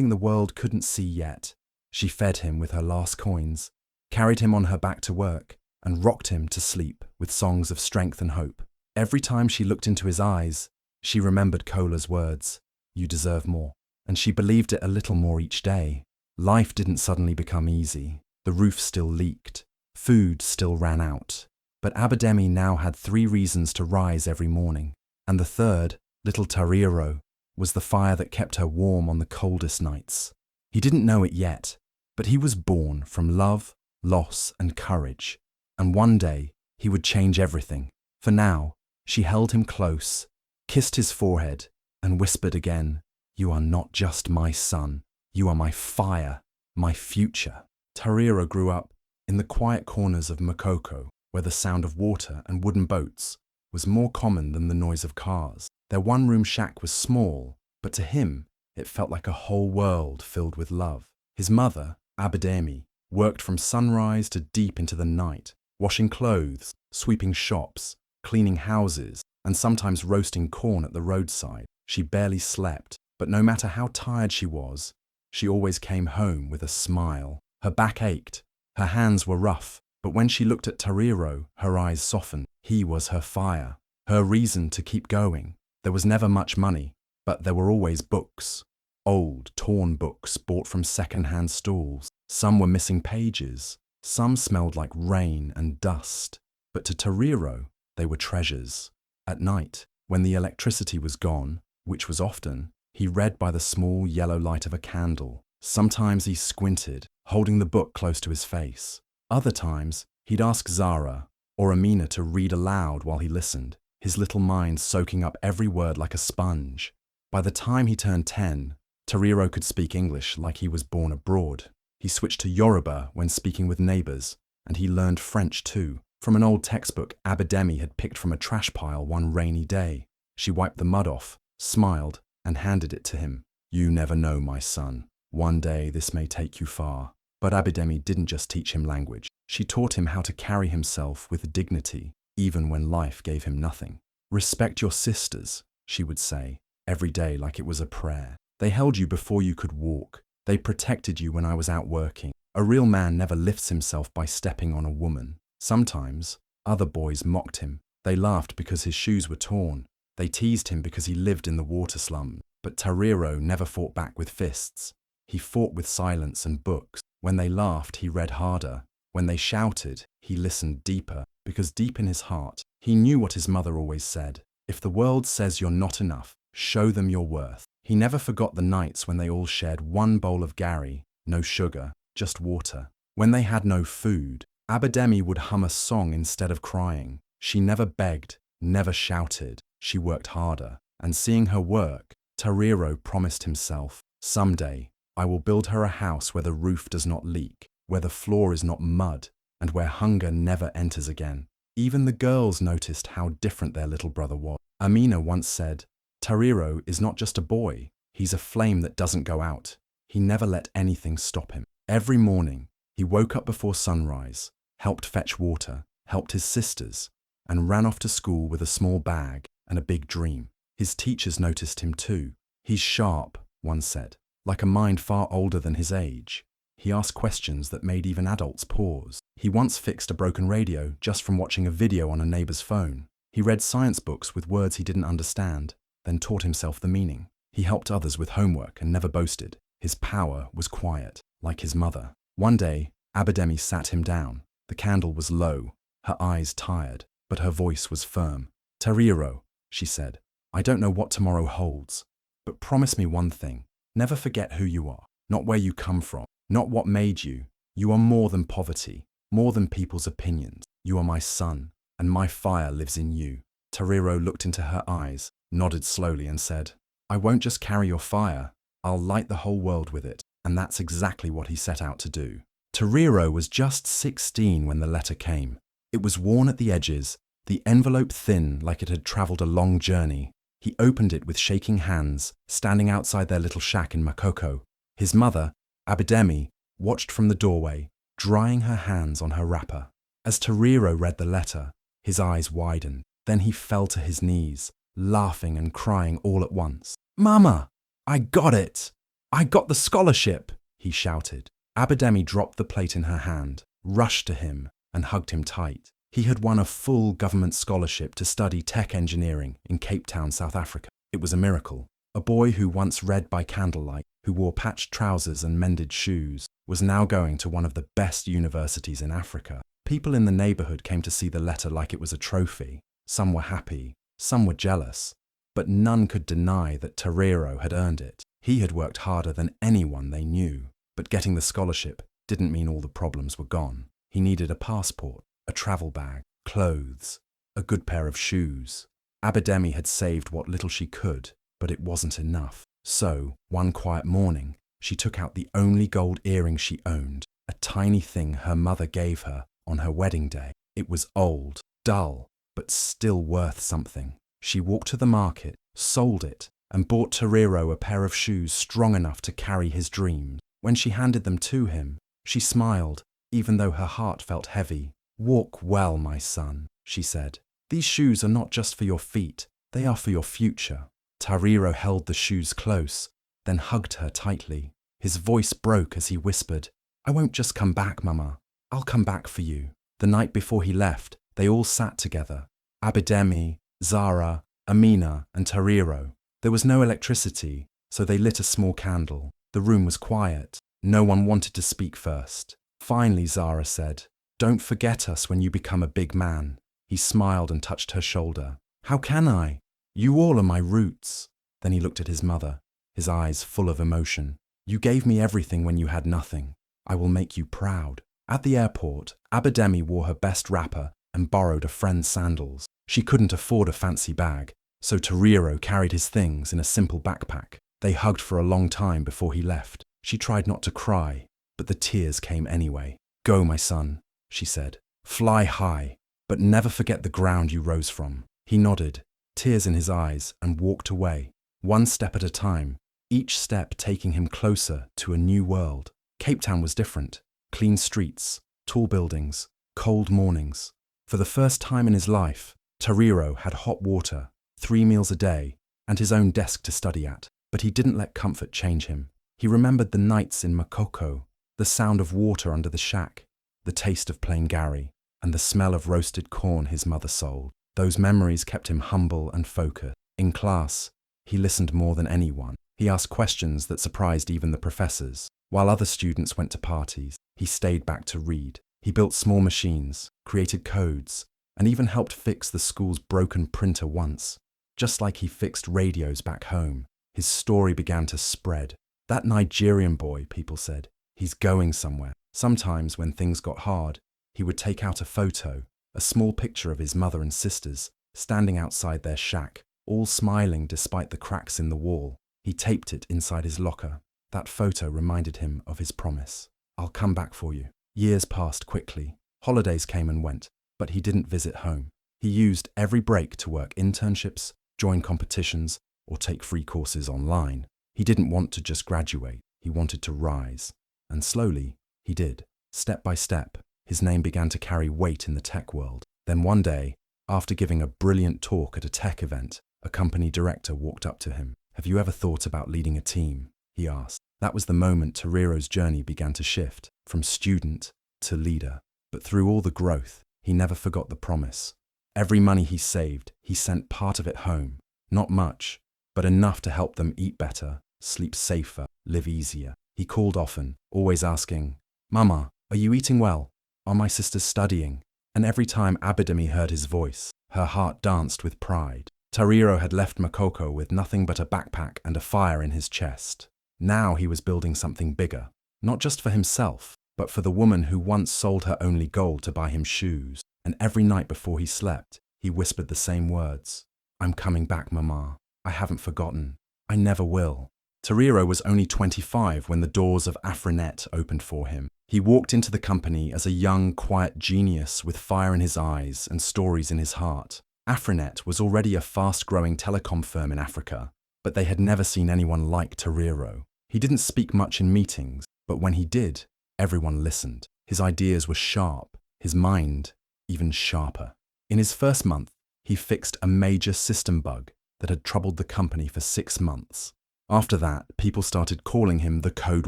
the world couldn't see yet. She fed him with her last coins, carried him on her back to work, and rocked him to sleep with songs of strength and hope. Every time she looked into his eyes, she remembered Kola's words, "You deserve more." And she believed it a little more each day. Life didn't suddenly become easy. The roof still leaked. Food still ran out. But Abidemi now had 3 reasons to rise every morning. And the third, little Tariro, was the fire that kept her warm on the coldest nights. He didn't know it yet, but he was born from love, loss, and courage. And one day, he would change everything. For now, she held him close, kissed his forehead, and whispered again, "You are not just my son. You are my fire, my future." Tariro grew up in the quiet corners of Makoko, where the sound of water and wooden boats was more common than the noise of cars. Their one-room shack was small, but to him, it felt like a whole world filled with love. His mother, Abidemi, worked from sunrise to deep into the night, washing clothes, sweeping shops, cleaning houses, and sometimes roasting corn at the roadside. She barely slept, but no matter how tired she was, she always came home with a smile. Her back ached, her hands were rough, but when she looked at Tariro, her eyes softened. He was her fire, her reason to keep going. There was never much money, but there were always books. Old, torn books bought from second-hand stalls. Some were missing pages. Some smelled like rain and dust. But to Tariro, they were treasures. At night, when the electricity was gone, which was often, he read by the small yellow light of a candle. Sometimes he squinted, holding the book close to his face. Other times, he'd ask Zara or Amina to read aloud while he listened, his little mind soaking up every word like a sponge. By the time he turned 10, Tariro could speak English like he was born abroad. He switched to Yoruba when speaking with neighbors, and he learned French too, from an old textbook Abidemi had picked from a trash pile one rainy day. She wiped the mud off, smiled, and handed it to him. "You never know, my son. One day this may take you far." But Abidemi didn't just teach him language. She taught him how to carry himself with dignity, even when life gave him nothing. "Respect your sisters," she would say, every day like it was a prayer. "They held you before you could walk. They protected you when I was out working. A real man never lifts himself by stepping on a woman." Sometimes, other boys mocked him. They laughed because his shoes were torn. They teased him because he lived in the water slums. But Tariro never fought back with fists. He fought with silence and books. When they laughed, he read harder. When they shouted, he listened deeper, because deep in his heart, he knew what his mother always said: "If the world says you're not enough, show them your worth." He never forgot the nights when they all shared one bowl of gari, no sugar, just water. When they had no food, Abidemi would hum a song instead of crying. She never begged, never shouted. She worked harder. And seeing her work, Tariro promised himself, "Someday, I will build her a house where the roof does not leak, where the floor is not mud, and where hunger never enters again." Even the girls noticed how different their little brother was. Amina once said, "Tariro is not just a boy, he's a flame that doesn't go out." He never let anything stop him. Every morning, he woke up before sunrise, helped fetch water, helped his sisters, and ran off to school with a small bag and a big dream. His teachers noticed him too. "He's sharp," one said, "like a mind far older than his age." He asked questions that made even adults pause. He once fixed a broken radio just from watching a video on a neighbor's phone. He read science books with words he didn't understand, then taught himself the meaning. He helped others with homework and never boasted. His power was quiet, like his mother. One day, Abidemi sat him down. The candle was low, her eyes tired, but her voice was firm. "Tariro," she said, "I don't know what tomorrow holds, but promise me one thing. Never forget who you are, not where you come from, not what made you. You are more than poverty, more than people's opinions. You are my son, and my fire lives in you." Tariro looked into her eyes, nodded slowly and said, "I won't just carry your fire, I'll light the whole world with it." And that's exactly what he set out to do. Tariro was just 16 when the letter came. It was worn at the edges, the envelope thin like it had travelled a long journey. He opened it with shaking hands, standing outside their little shack in Makoko. His mother, Abidemi, watched from the doorway, drying her hands on her wrapper. As Tariro read the letter, his eyes widened. Then he fell to his knees, laughing and crying all at once. "Mama, I got it! I got the scholarship!" he shouted. Abidemi dropped the plate in her hand, rushed to him, and hugged him tight. He had won a full government scholarship to study tech engineering in Cape Town, South Africa. It was a miracle. A boy who once read by candlelight, who wore patched trousers and mended shoes, was now going to one of the best universities in Africa. People in the neighborhood came to see the letter like it was a trophy. Some were happy, some were jealous, but none could deny that Tariro had earned it. He had worked harder than anyone they knew. But getting the scholarship didn't mean all the problems were gone. He needed a passport, a travel bag, clothes, a good pair of shoes. Abidemi had saved what little she could, but it wasn't enough. So, one quiet morning, she took out the only gold earring she owned, a tiny thing her mother gave her on her wedding day. It was old, dull, but still worth something. She walked to the market, sold it, and bought Tariro a pair of shoes strong enough to carry his dreams. When she handed them to him, she smiled, even though her heart felt heavy. "Walk well, my son," she said. "These shoes are not just for your feet, they are for your future." Tariro held the shoes close, then hugged her tightly. His voice broke as he whispered, "I won't just come back, Mama. I'll come back for you." The night before he left, they all sat together. Abidemi, Zara, Amina, and Tariro. There was no electricity, so they lit a small candle. The room was quiet. No one wanted to speak first. Finally, Zara said, "Don't forget us when you become a big man." He smiled and touched her shoulder. "How can I? You all are my roots." Then he looked at his mother, his eyes full of emotion. "You gave me everything when you had nothing. I will make you proud." At the airport, Abidemi wore her best wrapper and borrowed a friend's sandals. She couldn't afford a fancy bag, so Toriro carried his things in a simple backpack. They hugged for a long time before he left. She tried not to cry, but the tears came anyway. "Go, my son," she said. "Fly high, but never forget the ground you rose from." He nodded, tears in his eyes, and walked away, one step at a time, each step taking him closer to a new world. Cape Town was different. Clean streets, tall buildings, cold mornings. For the first time in his life, Toriro had hot water, 3 meals a day, and his own desk to study at. But he didn't let comfort change him. He remembered the nights in Makoko, the sound of water under the shack, the taste of plain Gary, and the smell of roasted corn his mother sold. Those memories kept him humble and focused. In class, he listened more than anyone. He asked questions that surprised even the professors. While other students went to parties, he stayed back to read. He built small machines, created codes, and even helped fix the school's broken printer once. Just like he fixed radios back home, his story began to spread. "That Nigerian boy," people said, "he's going somewhere." Sometimes when things got hard, he would take out a photo, a small picture of his mother and sisters, standing outside their shack, all smiling despite the cracks in the wall. He taped it inside his locker. That photo reminded him of his promise. "I'll come back for you." Years passed quickly. Holidays came and went, but he didn't visit home. He used every break to work internships, join competitions, or take free courses online. He didn't want to just graduate, he wanted to rise. And slowly, he did. Step by step, his name began to carry weight in the tech world. Then one day, after giving a brilliant talk at a tech event, a company director walked up to him. "Have you ever thought about leading a team?" he asked. That was the moment Toriro's journey began to shift, from student to leader. But through all the growth, he never forgot the promise. Every money he saved, he sent part of it home. Not much, but enough to help them eat better, sleep safer, live easier. He called often, always asking, "Mama, are you eating well? Are my sisters studying?" And every time Abidemi heard his voice, her heart danced with pride. Toriro had left Makoko with nothing but a backpack and a fire in his chest. Now he was building something bigger, not just for himself, but for the woman who once sold her only gold to buy him shoes. And every night before he slept, he whispered the same words. "I'm coming back, Mama. I haven't forgotten. I never will." Toriro was only 25 when the doors of Afrinet opened for him. He walked into the company as a young, quiet genius with fire in his eyes and stories in his heart. Afrinet was already a fast-growing telecom firm in Africa, but they had never seen anyone like Toriro. He didn't speak much in meetings, but when he did, everyone listened. His ideas were sharp, his mind even sharper. In his first month, he fixed a major system bug that had troubled the company for 6 months. After that, people started calling him the Code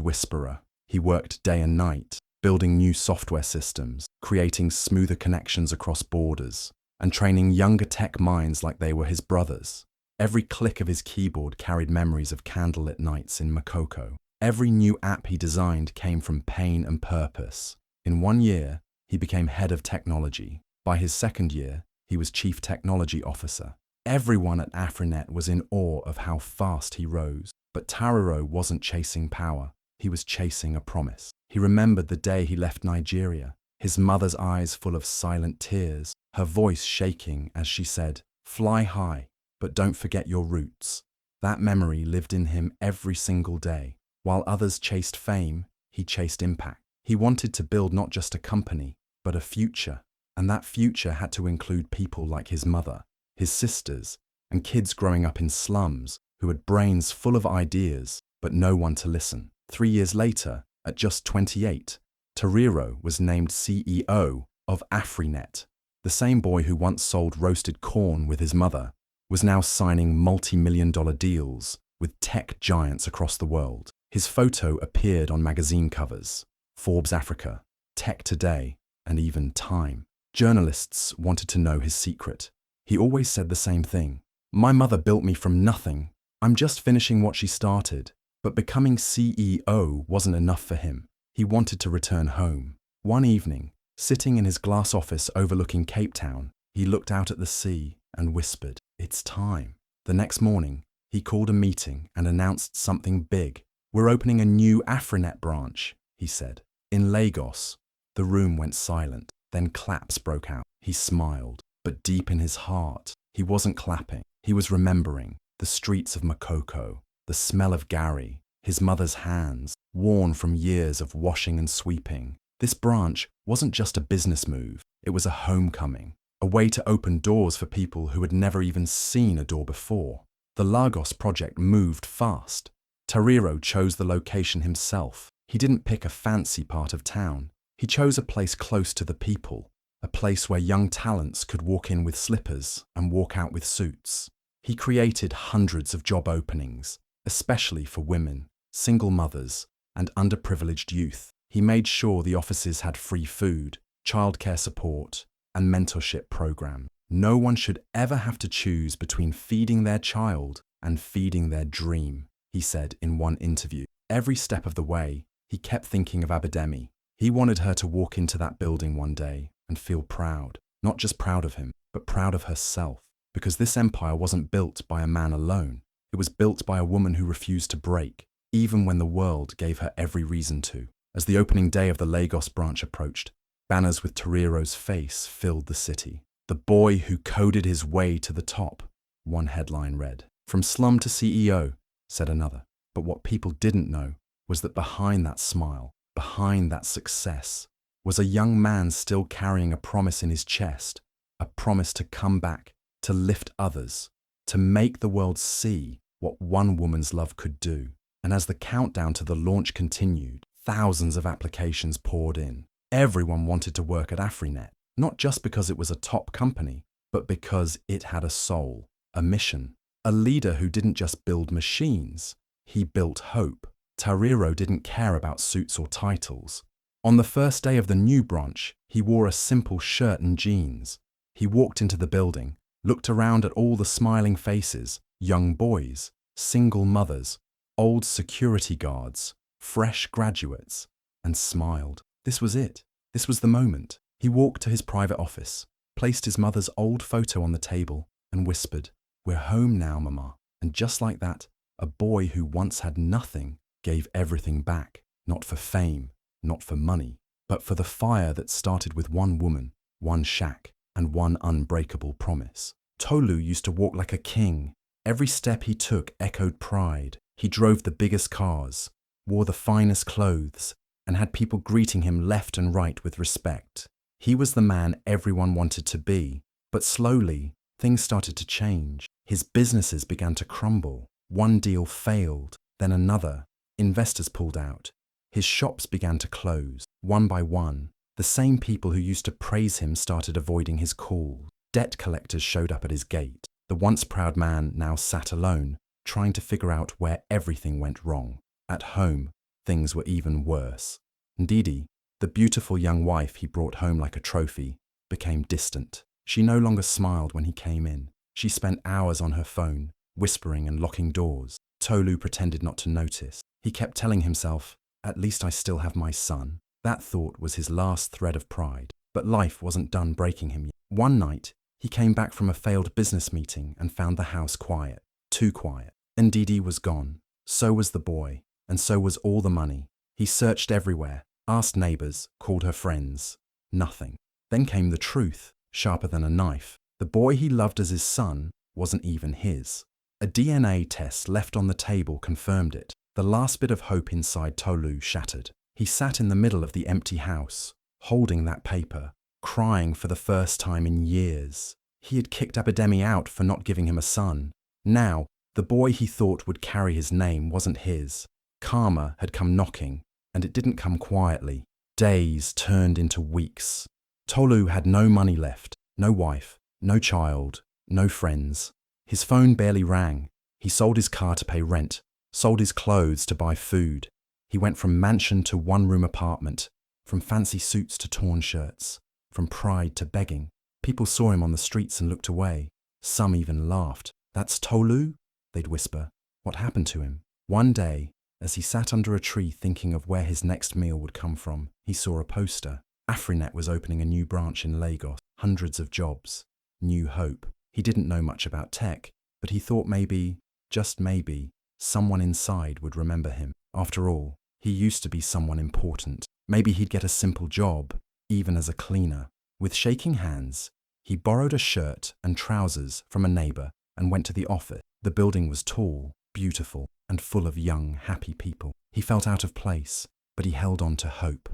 Whisperer. He worked day and night, building new software systems, creating smoother connections across borders, and training younger tech minds like they were his brothers. Every click of his keyboard carried memories of candlelit nights in Makoko. Every new app he designed came from pain and purpose. In 1 year, he became head of technology. By his 2nd year, he was chief technology officer. Everyone at Afrinet was in awe of how fast he rose. But Toriro wasn't chasing power. He was chasing a promise. He remembered the day he left Nigeria, his mother's eyes full of silent tears, her voice shaking as she said, "Fly high, but don't forget your roots." That memory lived in him every single day. While others chased fame, he chased impact. He wanted to build not just a company, but a future. And that future had to include people like his mother, his sisters, and kids growing up in slums who had brains full of ideas, but no one to listen. 3 years later, at just 28, Toriro was named CEO of Afrinet. The same boy who once sold roasted corn with his mother was now signing multi-million-dollar deals with tech giants across the world. His photo appeared on magazine covers, Forbes Africa, Tech Today, and even Time. Journalists wanted to know his secret. He always said the same thing. "My mother built me from nothing. I'm just finishing what she started." But becoming CEO wasn't enough for him. He wanted to return home. One evening, sitting in his glass office overlooking Cape Town, he looked out at the sea and whispered, "It's time." The next morning, he called a meeting and announced something big. "We're opening a new Afrinet branch," he said, "in Lagos." The room went silent. Then claps broke out. He smiled, but deep in his heart, he wasn't clapping. He was remembering the streets of Makoko, the smell of Gary, his mother's hands, worn from years of washing and sweeping. This branch wasn't just a business move. It was a homecoming, a way to open doors for people who had never even seen a door before. The Lagos project moved fast. Tariro chose the location himself. He didn't pick a fancy part of town. He chose a place close to the people, a place where young talents could walk in with slippers and walk out with suits. He created hundreds of job openings, especially for women, single mothers, and underprivileged youth. He made sure the offices had free food, childcare support, and mentorship programs. No one should ever have to choose between feeding their child and feeding their dream, he said in one interview. Every step of the way, he kept thinking of Abidemi. He wanted her to walk into that building one day and feel proud, not just proud of him, but proud of herself, because this empire wasn't built by a man alone. It was built by a woman who refused to break, even when the world gave her every reason to. As the opening day of the Lagos branch approached, banners with Tariro's face filled the city. "The boy who coded his way to the top," one headline read. "From slum to CEO," said another. But what people didn't know was that behind that smile, behind that success, was a young man still carrying a promise in his chest, a promise to come back, to lift others, to make the world see what one woman's love could do. And as the countdown to the launch continued, thousands of applications poured in. Everyone wanted to work at Afrinet, not just because it was a top company, but because it had a soul, a mission, a leader who didn't just build machines, he built hope. Tariro didn't care about suits or titles. On the first day of the new branch, he wore a simple shirt and jeans. He walked into the building, looked around at all the smiling faces, young boys, single mothers, old security guards, fresh graduates, and smiled. This was it. This was the moment. He walked to his private office, placed his mother's old photo on the table, and whispered, "We're home now, Mama." And just like that, a boy who once had nothing gave everything back, not for fame, not for money, but for the fire that started with one woman, one shack, and one unbreakable promise. Tolu used to walk like a king. Every step he took echoed pride. He drove the biggest cars, wore the finest clothes, and had people greeting him left and right with respect. He was the man everyone wanted to be, but slowly, things started to change. His businesses began to crumble. One deal failed, then another. Investors pulled out. His shops began to close. One by one, the same people who used to praise him started avoiding his calls. Debt collectors showed up at his gate. The once proud man now sat alone, trying to figure out where everything went wrong. At home, things were even worse. Didi, the beautiful young wife he brought home like a trophy, became distant. She no longer smiled when he came in. She spent hours on her phone, whispering and locking doors. Tolu pretended not to notice. He kept telling himself, "At least I still have my son." That thought was his last thread of pride. But life wasn't done breaking him yet. One night, he came back from a failed business meeting and found the house quiet, too quiet. And Didi was gone. So was the boy, and so was all the money. He searched everywhere, asked neighbors, called her friends. Nothing. Then came the truth, sharper than a knife. The boy he loved as his son wasn't even his. A DNA test left on the table confirmed it. The last bit of hope inside Tolu shattered. He sat in the middle of the empty house, holding that paper, crying for the first time in years. He had kicked Abidemi out for not giving him a son. Now, the boy he thought would carry his name wasn't his. Karma had come knocking, and it didn't come quietly. Days turned into weeks. Tolu had no money left, no wife, no child, no friends. His phone barely rang. He sold his car to pay rent, sold his clothes to buy food. He went from mansion to one-room apartment, from fancy suits to torn shirts, from pride to begging. People saw him on the streets and looked away. Some even laughed. "That's Tolu?" they'd whisper. What happened to him? One day, as he sat under a tree thinking of where his next meal would come from, he saw a poster. Afrinet was opening a new branch in Lagos. Hundreds of jobs. New hope. He didn't know much about tech, but he thought maybe, just maybe, someone inside would remember him. After all, he used to be someone important. Maybe he'd get a simple job, even as a cleaner. With shaking hands, he borrowed a shirt and trousers from a neighbor and went to the office. The building was tall, beautiful, and full of young, happy people. He felt out of place, but he held on to hope.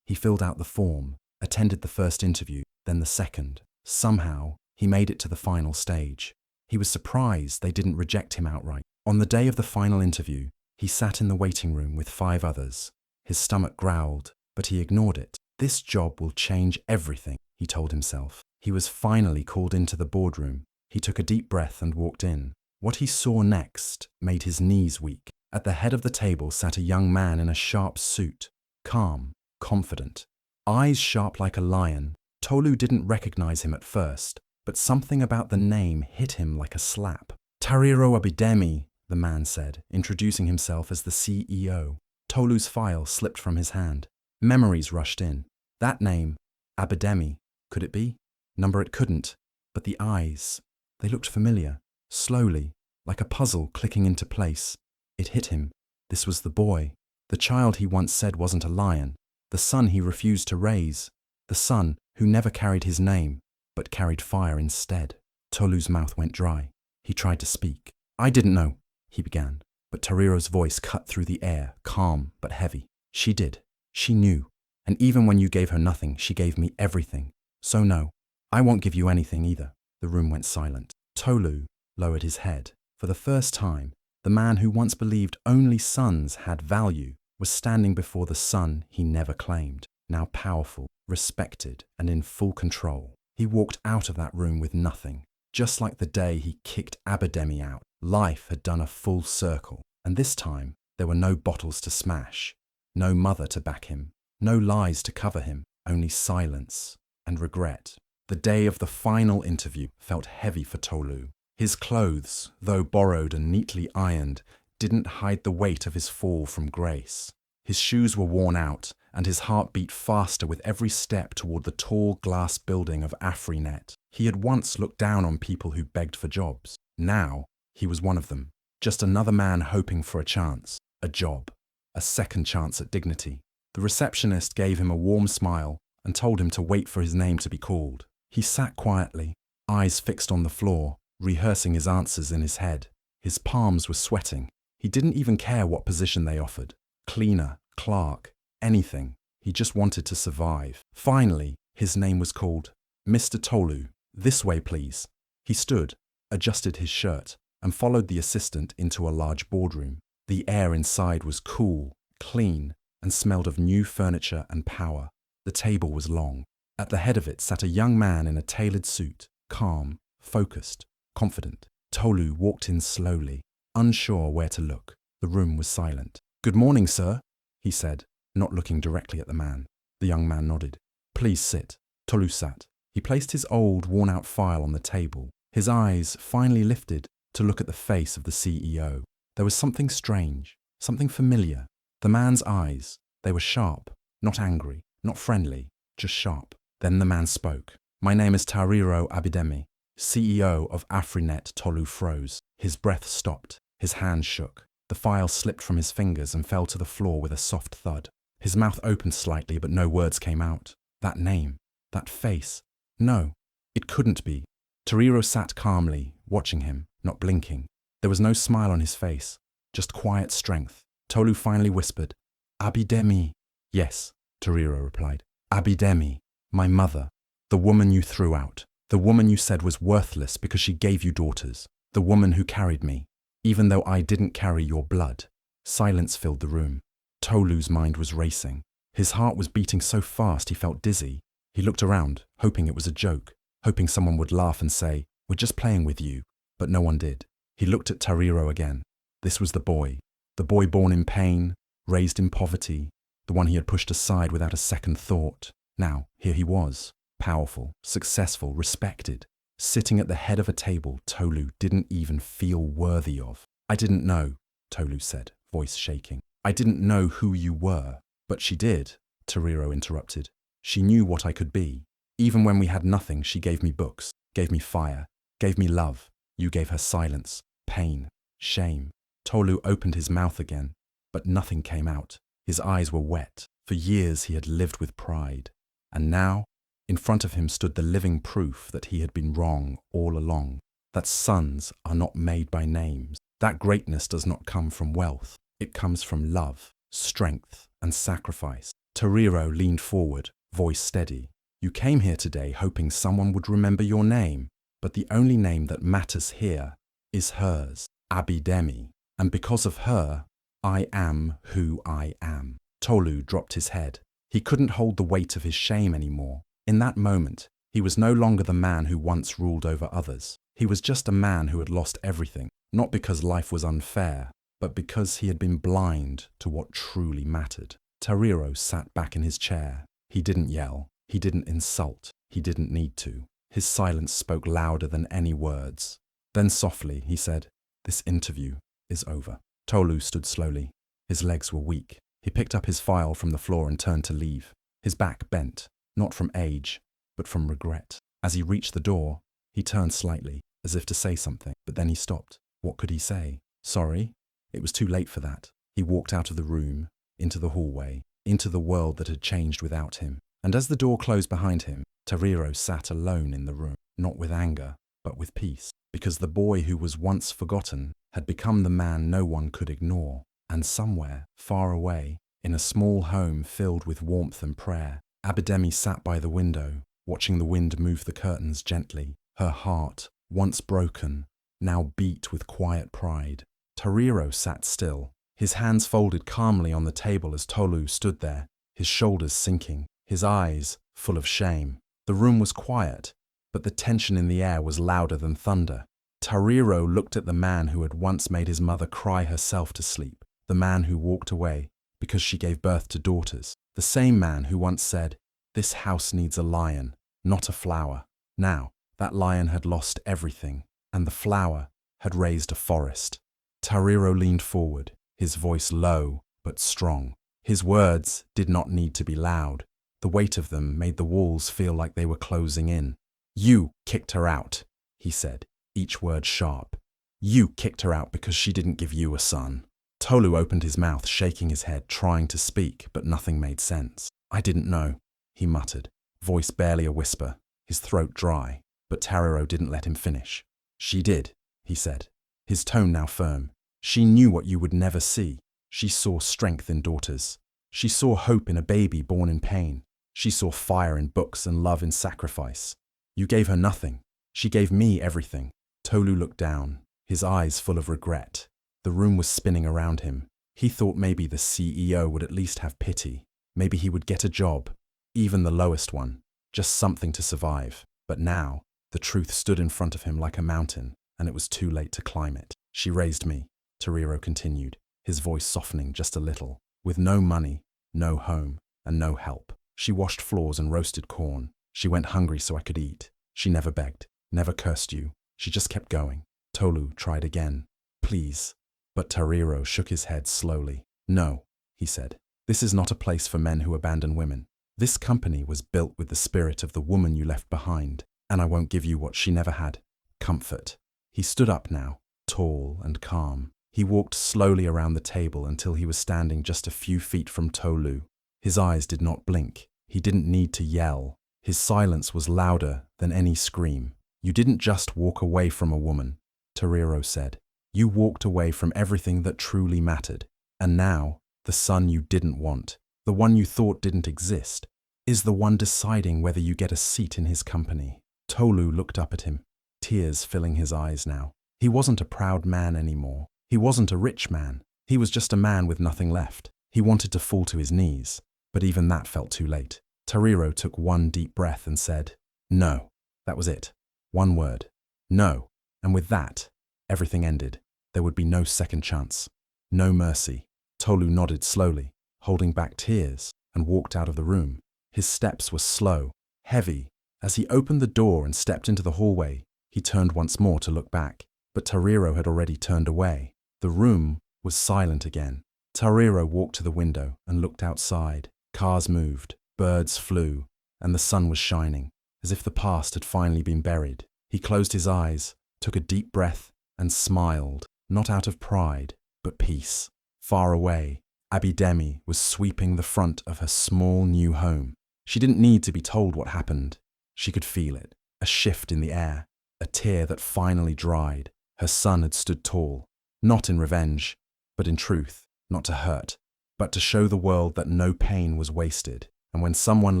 He filled out the form, attended the first interview, then the second. Somehow, he made it to the final stage. He was surprised they didn't reject him outright. On the day of the final interview, he sat in the waiting room with 5 others. His stomach growled, but he ignored it. This job will change everything, he told himself. He was finally called into the boardroom. He took a deep breath and walked in. What he saw next made his knees weak. At the head of the table sat a young man in a sharp suit, calm, confident, eyes sharp like a lion. Tolu didn't recognize him at first, but something about the name hit him like a slap. Tariro Abidemi, the man said, introducing himself as the CEO. Tolu's file slipped from his hand. Memories rushed in. That name, Abidemi, could it be? Number it couldn't, but the eyes, they looked familiar. Slowly, like a puzzle clicking into place, it hit him. This was the boy, the child he once said wasn't a lion, the son he refused to raise, the son who never carried his name, but carried fire instead. Tolu's mouth went dry. He tried to speak. I didn't know, he began, but Tariro's voice cut through the air, calm but heavy. She did. She knew. And even when you gave her nothing, she gave me everything. So no, I won't give you anything either. The room went silent. Tolu lowered his head. For the first time, the man who once believed only sons had value was standing before the son he never claimed, now powerful, respected, and in full control. He walked out of that room with nothing. Just like the day he kicked Abidemi out, life had done a full circle, and this time there were no bottles to smash, no mother to back him, no lies to cover him, only silence and regret. The day of the final interview felt heavy for Tolu. His clothes, though borrowed and neatly ironed, didn't hide the weight of his fall from grace. His shoes were worn out, and his heart beat faster with every step toward the tall glass building of Afrinet. He had once looked down on people who begged for jobs. Now, he was one of them. Just another man hoping for a chance, a job, a second chance at dignity. The receptionist gave him a warm smile and told him to wait for his name to be called. He sat quietly, eyes fixed on the floor, rehearsing his answers in his head. His palms were sweating. He didn't even care what position they offered. Cleaner, clerk, anything. He just wanted to survive. Finally, his name was called. Mr. Tolu, this way please. He stood, adjusted his shirt, and followed the assistant into a large boardroom. The air inside was cool, clean, and smelled of new furniture and power. The table was long. At the head of it sat a young man in a tailored suit, calm, focused, confident. Tolu walked in slowly, unsure where to look. The room was silent. Good morning, sir, he said, not looking directly at the man. The young man nodded. Please sit. Tolu sat. He placed his old, worn-out file on the table. His eyes finally lifted to look at the face of the CEO. There was something strange, something familiar. The man's eyes, they were sharp, not angry, not friendly, just sharp. Then the man spoke. My name is Tariro Abidemi, CEO of Afrinet. Tolu froze. His breath stopped. His hands shook. The file slipped from his fingers and fell to the floor with a soft thud. His mouth opened slightly, but no words came out. That name, that face. No, it couldn't be. Tariro sat calmly, watching him, not blinking. There was no smile on his face, just quiet strength. Tolu finally whispered, Abidemi. Yes, Tariro replied. Abidemi, my mother, the woman you threw out, the woman you said was worthless because she gave you daughters, the woman who carried me, even though I didn't carry your blood. Silence filled the room. Tolu's mind was racing. His heart was beating so fast he felt dizzy. He looked around, hoping it was a joke, hoping someone would laugh and say, we're just playing with you, but no one did. He looked at Tariro again. This was the boy born in pain, raised in poverty, the one he had pushed aside without a second thought. Now, here he was, powerful, successful, respected, sitting at the head of a table Tolu didn't even feel worthy of. I didn't know, Tolu said, voice shaking. I didn't know who you were. But she did, Tariro interrupted. She knew what I could be. Even when we had nothing, she gave me books, gave me fire, gave me love. You gave her silence, pain, shame. Tolu opened his mouth again, but nothing came out. His eyes were wet. For years he had lived with pride. And now, in front of him stood the living proof that he had been wrong all along, that sons are not made by names, that greatness does not come from wealth, it comes from love, strength, and sacrifice. Tariro leaned forward, voice steady. You came here today hoping someone would remember your name, but the only name that matters here is hers, Abidemi. And because of her, I am who I am. Tolu dropped his head. He couldn't hold the weight of his shame anymore. In that moment, he was no longer the man who once ruled over others. He was just a man who had lost everything, not because life was unfair, but because he had been blind to what truly mattered. Tariro sat back in his chair. He didn't yell. He didn't insult. He didn't need to. His silence spoke louder than any words. Then softly, he said, "This interview is over." Tolu stood slowly. His legs were weak. He picked up his file from the floor and turned to leave. His back bent, not from age, but from regret. As he reached the door, he turned slightly, as if to say something, but then he stopped. What could he say? Sorry? It was too late for that. He walked out of the room, into the hallway, into the world that had changed without him. And as the door closed behind him, Tariro sat alone in the room, not with anger, but with peace, because the boy who was once forgotten had become the man no one could ignore. And somewhere, far away, in a small home filled with warmth and prayer, Abidemi sat by the window, watching the wind move the curtains gently. Her heart, once broken, now beat with quiet pride. Tariro sat still, his hands folded calmly on the table as Tolu stood there, his shoulders sinking, his eyes full of shame. The room was quiet, but the tension in the air was louder than thunder. Tariro looked at the man who had once made his mother cry herself to sleep, the man who walked away because she gave birth to daughters, the same man who once said, "This house needs a lion, not a flower." Now, that lion had lost everything, and the flower had raised a forest. Tariro leaned forward, his voice low but strong. His words did not need to be loud. The weight of them made the walls feel like they were closing in. "You kicked her out," he said, each word sharp. "You kicked her out because she didn't give you a son." Tolu opened his mouth, shaking his head, trying to speak, but nothing made sense. "I didn't know," he muttered, voice barely a whisper, his throat dry, but Tariro didn't let him finish. "She did," he said, his tone now firm. "She knew what you would never see. She saw strength in daughters. She saw hope in a baby born in pain. She saw fire in books and love in sacrifice. You gave her nothing. She gave me everything." Tolu looked down, his eyes full of regret. The room was spinning around him. He thought maybe the CEO would at least have pity. Maybe he would get a job, even the lowest one, just something to survive. But now, the truth stood in front of him like a mountain, and it was too late to climb it. "She raised me," Tariro continued, his voice softening just a little. "With no money, no home, and no help. She washed floors and roasted corn. She went hungry so I could eat. She never begged, never cursed you. She just kept going." Tolu tried again. "Please." But Tariro shook his head slowly. "No," he said. "This is not a place for men who abandon women. This company was built with the spirit of the woman you left behind, and I won't give you what she never had. Comfort." He stood up now, tall and calm. He walked slowly around the table until he was standing just a few feet from Tolu. His eyes did not blink. He didn't need to yell. His silence was louder than any scream. "You didn't just walk away from a woman," Tariro said. "You walked away from everything that truly mattered. And now, the son you didn't want, the one you thought didn't exist, is the one deciding whether you get a seat in his company." Tolu looked up at him, tears filling his eyes now. He wasn't a proud man anymore. He wasn't a rich man. He was just a man with nothing left. He wanted to fall to his knees, but even that felt too late. Tariro took one deep breath and said, "No." That was it. One word. "No." And with that, everything ended. There would be no second chance. No mercy. Tolu nodded slowly, holding back tears, and walked out of the room. His steps were slow, heavy. As he opened the door and stepped into the hallway, he turned once more to look back. But Tariro had already turned away. The room was silent again. Tariro walked to the window and looked outside. Cars moved, birds flew, and the sun was shining, as if the past had finally been buried. He closed his eyes, took a deep breath, and smiled, not out of pride, but peace. Far away, Abidemi was sweeping the front of her small new home. She didn't need to be told what happened. She could feel it, a shift in the air, a tear that finally dried. Her son had stood tall, not in revenge, but in truth, not to hurt, but to show the world that no pain was wasted. And when someone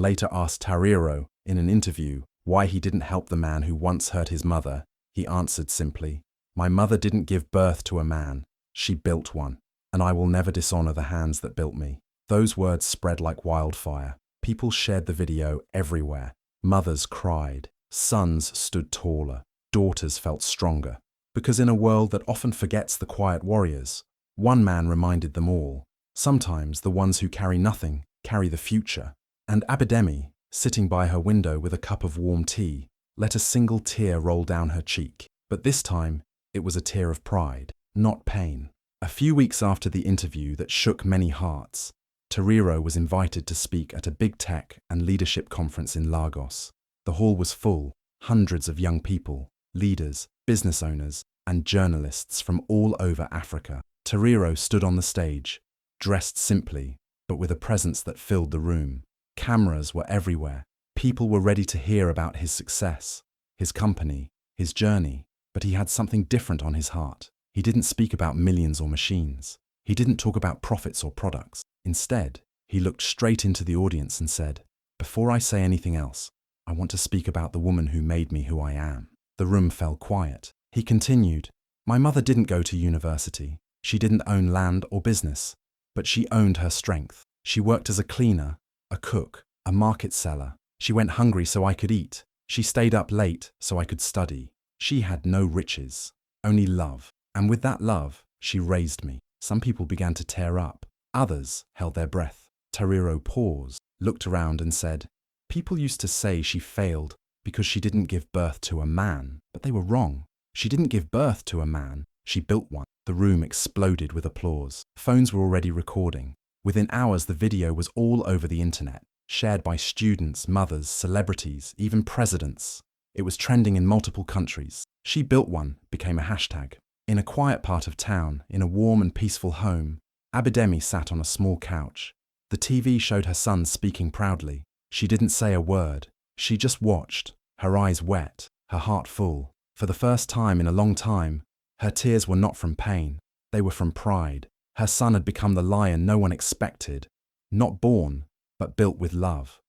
later asked Tariro in an interview why he didn't help the man who once hurt his mother, he answered simply, "My mother didn't give birth to a man, she built one, and I will never dishonor the hands that built me." Those words spread like wildfire. People shared the video everywhere. Mothers cried, sons stood taller, daughters felt stronger. Because in a world that often forgets the quiet warriors, one man reminded them all. Sometimes the ones who carry nothing carry the future. And Abidemi, sitting by her window with a cup of warm tea, let a single tear roll down her cheek. But this time, it was a tear of pride, not pain. A few weeks after the interview that shook many hearts, Tariro was invited to speak at a big tech and leadership conference in Lagos. The hall was full, hundreds of young people, leaders, business owners, and journalists from all over Africa. Tariro stood on the stage, dressed simply, but with a presence that filled the room. Cameras were everywhere. People were ready to hear about his success, his company, his journey, but he had something different on his heart. He didn't speak about millions or machines. He didn't talk about profits or products. Instead, he looked straight into the audience and said, "Before I say anything else, I want to speak about the woman who made me who I am." The room fell quiet. He continued, "My mother didn't go to university. She didn't own land or business, but she owned her strength. She worked as a cleaner, a cook, a market seller. She went hungry so I could eat. She stayed up late so I could study. She had no riches, only love. And with that love, she raised me." Some people began to tear up. Others held their breath. Tariro paused, looked around and said, "People used to say she failed because she didn't give birth to a man, but they were wrong. She didn't give birth to a man, she built one." The room exploded with applause. Phones were already recording. Within hours, the video was all over the internet, shared by students, mothers, celebrities, even presidents. It was trending in multiple countries. "She built one" became a hashtag. In a quiet part of town, in a warm and peaceful home, Abidemi sat on a small couch. The TV showed her son speaking proudly. She didn't say a word. She just watched, her eyes wet, her heart full. For the first time in a long time, her tears were not from pain. They were from pride. Her son had become the lion no one expected. Not born, but built with love.